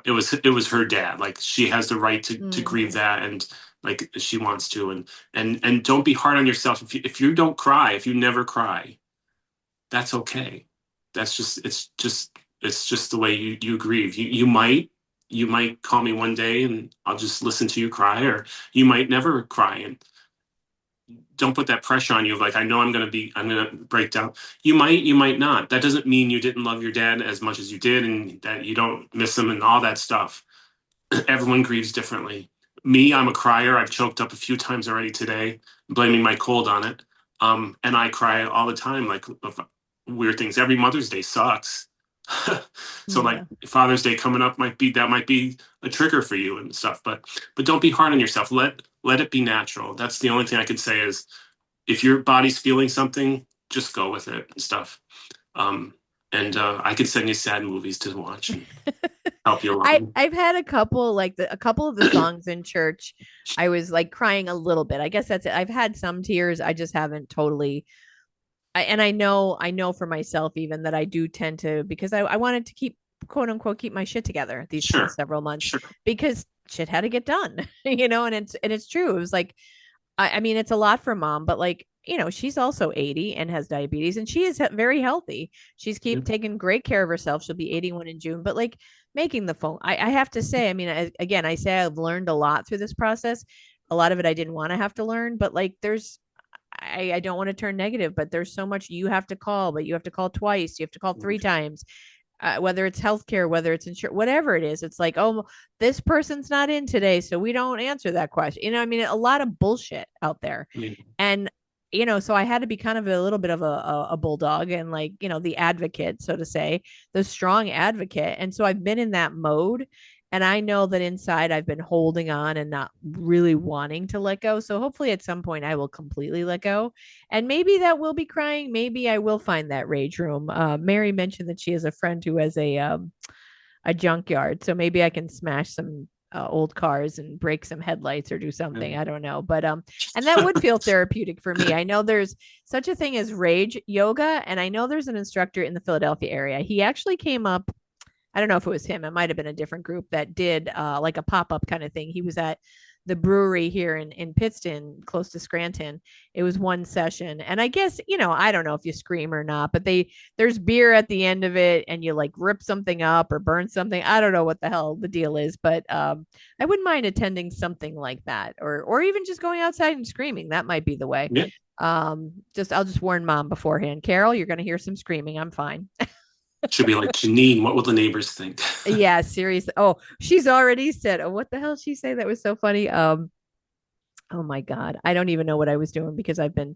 it was her dad. Like, she has the right to grieve Mm-hmm. that, and like she wants to. And don't be hard on yourself. If you don't cry, if you never cry, that's okay. It's just the way you grieve. You might call me one day and I'll just listen to you cry, or you might never cry. And don't put that pressure on you of, like, I know I'm gonna break down. You might not. That doesn't mean you didn't love your dad as much as you did, and that you don't miss him and all that stuff. Everyone grieves differently. Me, I'm a crier. I've choked up a few times already today, blaming my cold on it. And I cry all the time, like, of weird things. Every Mother's Day sucks. So like Yeah. Father's Day coming up might be a trigger for you and stuff. But don't be hard on yourself. Let it be natural. That's the only thing I could say is, if your body's feeling something, just go with it and stuff. Um, and I could send you sad movies to watch and help you along. I've had a couple, like, a couple of the songs in church, I was like crying a little bit. I guess that's it. I've had some tears. I just haven't totally. And I know for myself even that I do tend to, because I wanted to keep, quote unquote, keep my shit together these past Sure, several months, sure. because shit had to get done. And it's true. It was like, I mean, it's a lot for mom, but, like, she's also 80 and has diabetes, and she is very healthy. She's Yeah, keep taking great care of herself. She'll be 81 in June, but, like, making the phone, I have to say, I mean, again, I say I've learned a lot through this process. A lot of it I didn't want to have to learn, but, like, I don't want to turn negative, but there's so much you have to call, but you have to call twice, you have to call three times, whether it's healthcare, whether it's insurance, whatever it is. It's like, oh, this person's not in today, so we don't answer that question. I mean, a lot of bullshit out there. yeah, And so I had to be kind of a little bit of a bulldog and like, the advocate, so to say, the strong advocate. And so I've been in that mode. And I know that inside I've been holding on and not really wanting to let go. So hopefully at some point I will completely let go. And maybe that will be crying. Maybe I will find that rage room. Mary mentioned that she has a friend who has a junkyard. So maybe I can smash some old cars and break some headlights or do something. I don't know. But and that would feel therapeutic for me. I know there's such a thing as rage yoga, and I know there's an instructor in the Philadelphia area. He actually came up, I don't know if it was him. It might have been a different group that did like a pop up kind of thing. He was at the brewery here in Pittston, close to Scranton. It was one session, and I guess I don't know if you scream or not, but there's beer at the end of it, and you like rip something up or burn something. I don't know what the hell the deal is, but I wouldn't mind attending something like that, or even just going outside and screaming. That might be the way. Yeah. Just I'll just warn mom beforehand. Carol, you're going to hear some screaming. I'm fine. Should be like, Janine, what will the neighbors think? Yeah, seriously. Oh, she's already said, oh, what the hell did she say? That was so funny. Oh my God. I don't even know what I was doing because I've been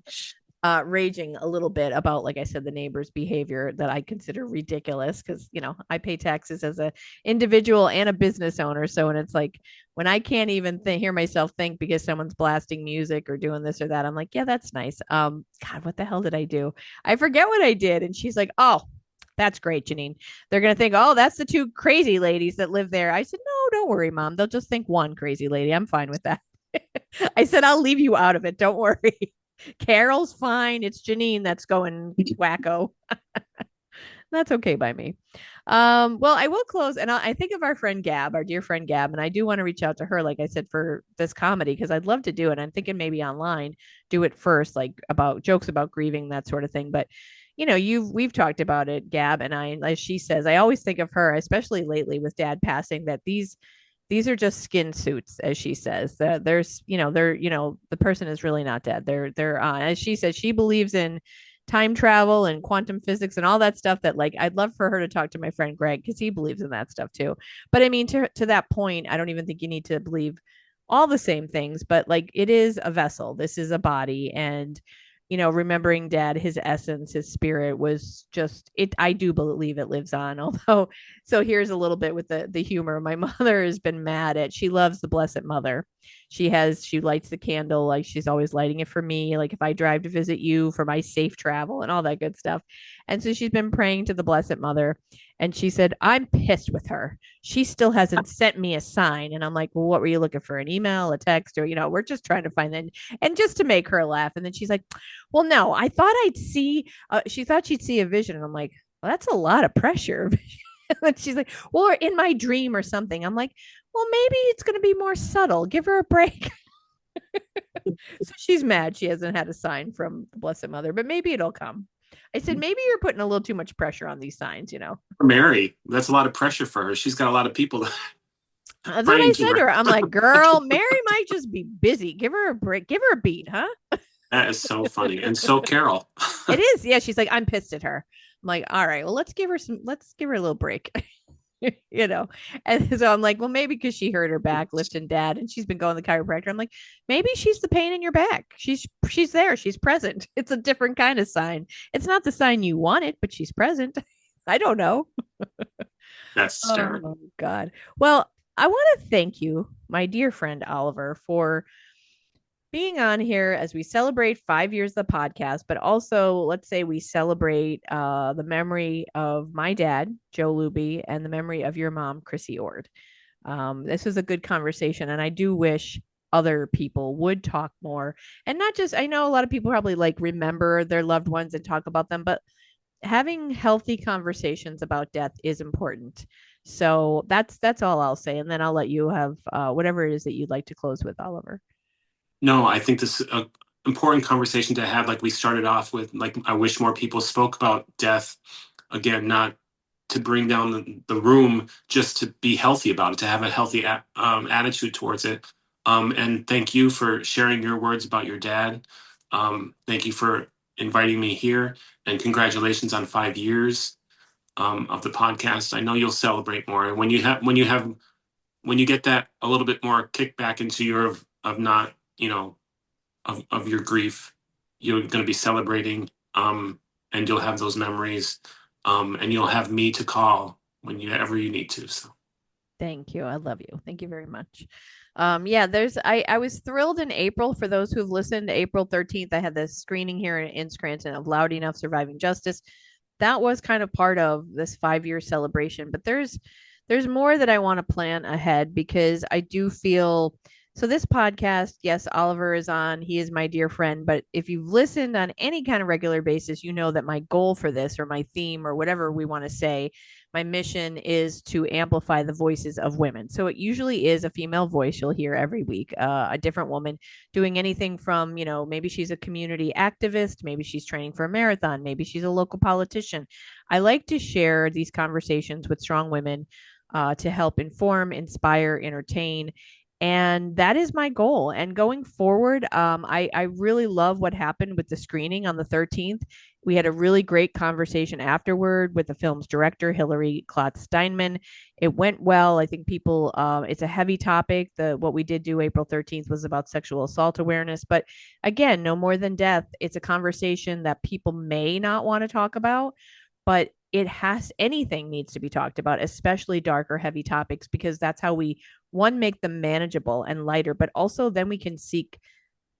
raging a little bit about, like I said, the neighbor's behavior that I consider ridiculous because, I pay taxes as a individual and a business owner. So, and it's like when I can't even hear myself think because someone's blasting music or doing this or that, I'm like, yeah, that's nice. God, what the hell did I do? I forget what I did. And she's like, oh, that's great, Janine. They're going to think, oh, that's the two crazy ladies that live there. I said, no, don't worry, mom. They'll just think one crazy lady. I'm fine with that. I said, I'll leave you out of it. Don't worry. Carol's fine. It's Janine that's going wacko. That's okay by me. Well, I will close, and I think of our friend Gab, our dear friend Gab, and I do want to reach out to her, like I said, for this comedy because I'd love to do it. I'm thinking maybe online, do it first, like about jokes about grieving, that sort of thing. But we've talked about it, Gab and I, as she says, I always think of her, especially lately with dad passing, that these are just skin suits, as she says. There's, the person is really not dead. They're as she says, she believes in time travel and quantum physics and all that stuff that like I'd love for her to talk to my friend Greg because he believes in that stuff too. But I mean, to that point, I don't even think you need to believe all the same things, but like it is a vessel. This is a body. And remembering dad, his essence, his spirit was just it. I do believe it lives on. Although, so here's a little bit with the humor. My mother has been mad at, she loves the Blessed Mother. She lights the candle, like she's always lighting it for me. Like if I drive to visit you for my safe travel and all that good stuff. And so she's been praying to the Blessed Mother. And she said, I'm pissed with her. She still hasn't sent me a sign. And I'm like, well, what were you looking for? An email, a text, or, we're just trying to find that. And just to make her laugh. And then she's like, well, no, I thought she thought she'd see a vision. And I'm like, well, that's a lot of pressure. And she's like, well, or in my dream or something. I'm like, well, maybe it's going to be more subtle. Give her a break. So she's mad she hasn't had a sign from the Blessed Mother, but maybe it'll come. I said, maybe you're putting a little too much pressure on these signs. Mary, that's a lot of pressure for her. She's got a lot of people That's what I praying to said to her. her. I'm like, girl, Mary might just be busy. Give her a break. Give her a beat, huh? That is so funny. And so Carol. It is. Yeah. She's like, I'm pissed at her. I'm like, all right, well, let's give her a little break. you know. And so I'm like, well, maybe because she hurt her back lifting dad and she's been going to the chiropractor. I'm like, maybe she's the pain in your back. She's there. She's present. It's a different kind of sign. It's not the sign you wanted, but she's present. I don't know. That's hysterical. Oh God. Well, I want to thank you, my dear friend Oliver, for being on here as we celebrate 5 years of the podcast, but also let's say we celebrate the memory of my dad, Joe Luby, and the memory of your mom, Chrissy Ord. This is a good conversation, and I do wish other people would talk more and not just, I know a lot of people probably like remember their loved ones and talk about them, but having healthy conversations about death is important. So that's all I'll say, and then I'll let you have whatever it is that you'd like to close with, Oliver. No, I think this is an important conversation to have. Like we started off with, like, I wish more people spoke about death. Again, not to bring down the room, just to be healthy about it, to have a healthy attitude towards it. And thank you for sharing your words about your dad. Thank you for inviting me here, and congratulations on 5 years of the podcast. I know you'll celebrate more, and when you get that a little bit more kickback into your of not, of your grief, you're going to be celebrating, and you'll have those memories, and you'll have me to call whenever you need to. So Thank you. I love you. Thank you very much. Yeah, I was thrilled in April for those who've listened. April 13th, I had this screening here in Scranton of Loud Enough Surviving Justice. That was kind of part of this 5 year celebration, but there's more that I want to plan ahead because I do feel so this podcast, yes, Oliver is on. He is my dear friend, but if you've listened on any kind of regular basis, you know that my goal for this or my theme or whatever we want to say, my mission is to amplify the voices of women. So it usually is a female voice you'll hear every week, a different woman doing anything from, maybe she's a community activist, maybe she's training for a marathon, maybe she's a local politician. I like to share these conversations with strong women to help inform, inspire, entertain. And that is my goal. And going forward, I really love what happened with the screening on the 13th. We had a really great conversation afterward with the film's director, Hillary Klotz Steinman. It went well. I think people, it's a heavy topic. What we did do April 13th was about sexual assault awareness. But again, no more than death. It's a conversation that people may not want to talk about, but anything needs to be talked about, especially dark or heavy topics, because that's how we, one, make them manageable and lighter, but also then we can seek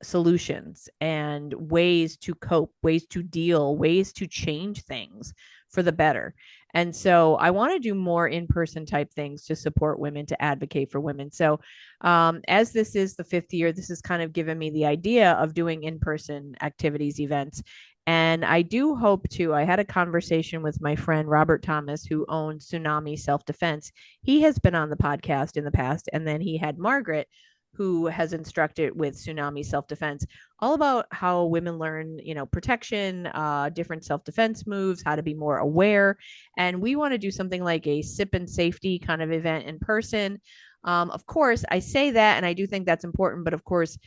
solutions and ways to cope, ways to deal, ways to change things for the better. And so I want to do more in-person type things to support women, to advocate for women. So as this is the 5th year, this has kind of given me the idea of doing in-person activities, events. And I do hope to. I had a conversation with my friend Robert Thomas, who owns Tsunami Self Defense. He has been on the podcast in the past. And then he had Margaret, who has instructed with Tsunami Self Defense, all about how women learn, protection, different self defense moves, how to be more aware. And we want to do something like a sip and safety kind of event in person. Of course, I say that, and I do think that's important. But of course,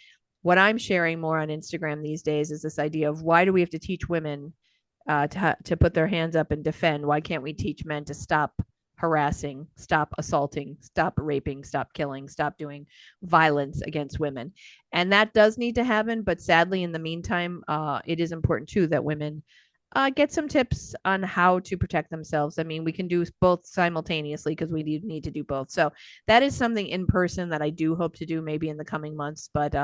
what I'm sharing more on Instagram these days is this idea of why do we have to teach women to put their hands up and defend? Why can't we teach men to stop harassing, stop assaulting, stop raping, stop killing, stop doing violence against women? And that does need to happen. But sadly, in the meantime, it is important too that women get some tips on how to protect themselves. I mean, we can do both simultaneously because we need to do both. So that is something in person that I do hope to do maybe in the coming months. But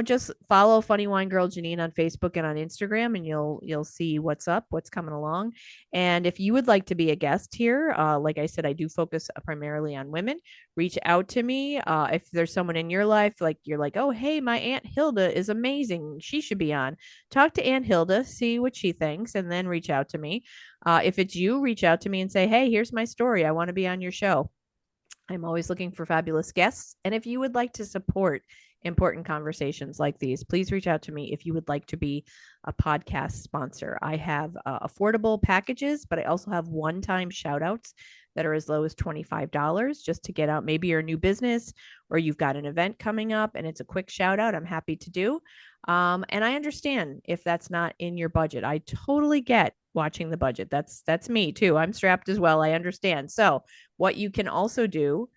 just follow Funny Wine Girl Janine on Facebook and on Instagram, and you'll see what's up, what's coming along. And if you would like to be a guest here, like I said, I do focus primarily on women. Reach out to me if there's someone in your life like you're like, oh hey, my Aunt Hilda is amazing, she should be on. Talk to Aunt Hilda, see what she thinks, and then reach out to me. If it's you, reach out to me and say, hey, here's my story, I want to be on your show. I'm always looking for fabulous guests. And if you would like to support important conversations like these, please reach out to me if you would like to be a podcast sponsor. I have affordable packages, but I also have one-time shout outs that are as low as $25 just to get out. Maybe you're a new business or you've got an event coming up and it's a quick shout out. I'm happy to do. And I understand if that's not in your budget. I totally get watching the budget. That's me too. I'm strapped as well. I understand. So what you can also do,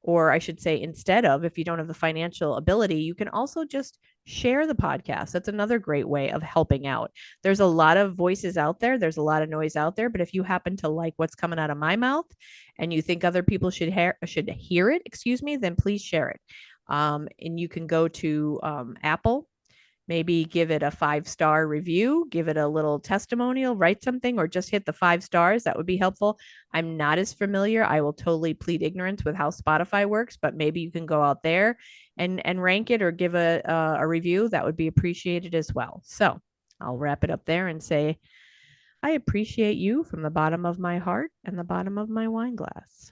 or I should say, instead of, if you don't have the financial ability, you can also just share the podcast. That's another great way of helping out. There's a lot of voices out there. There's a lot of noise out there. But if you happen to like what's coming out of my mouth and you think other people should hear it, then please share it. And you can go to Apple, maybe give it a 5-star review, give it a little testimonial, write something, or just hit the 5 stars. That would be helpful. I'm not as familiar. I will totally plead ignorance with how Spotify works, but maybe you can go out there and rank it or give a review. That would be appreciated as well. So I'll wrap it up there and say, I appreciate you from the bottom of my heart and the bottom of my wine glass.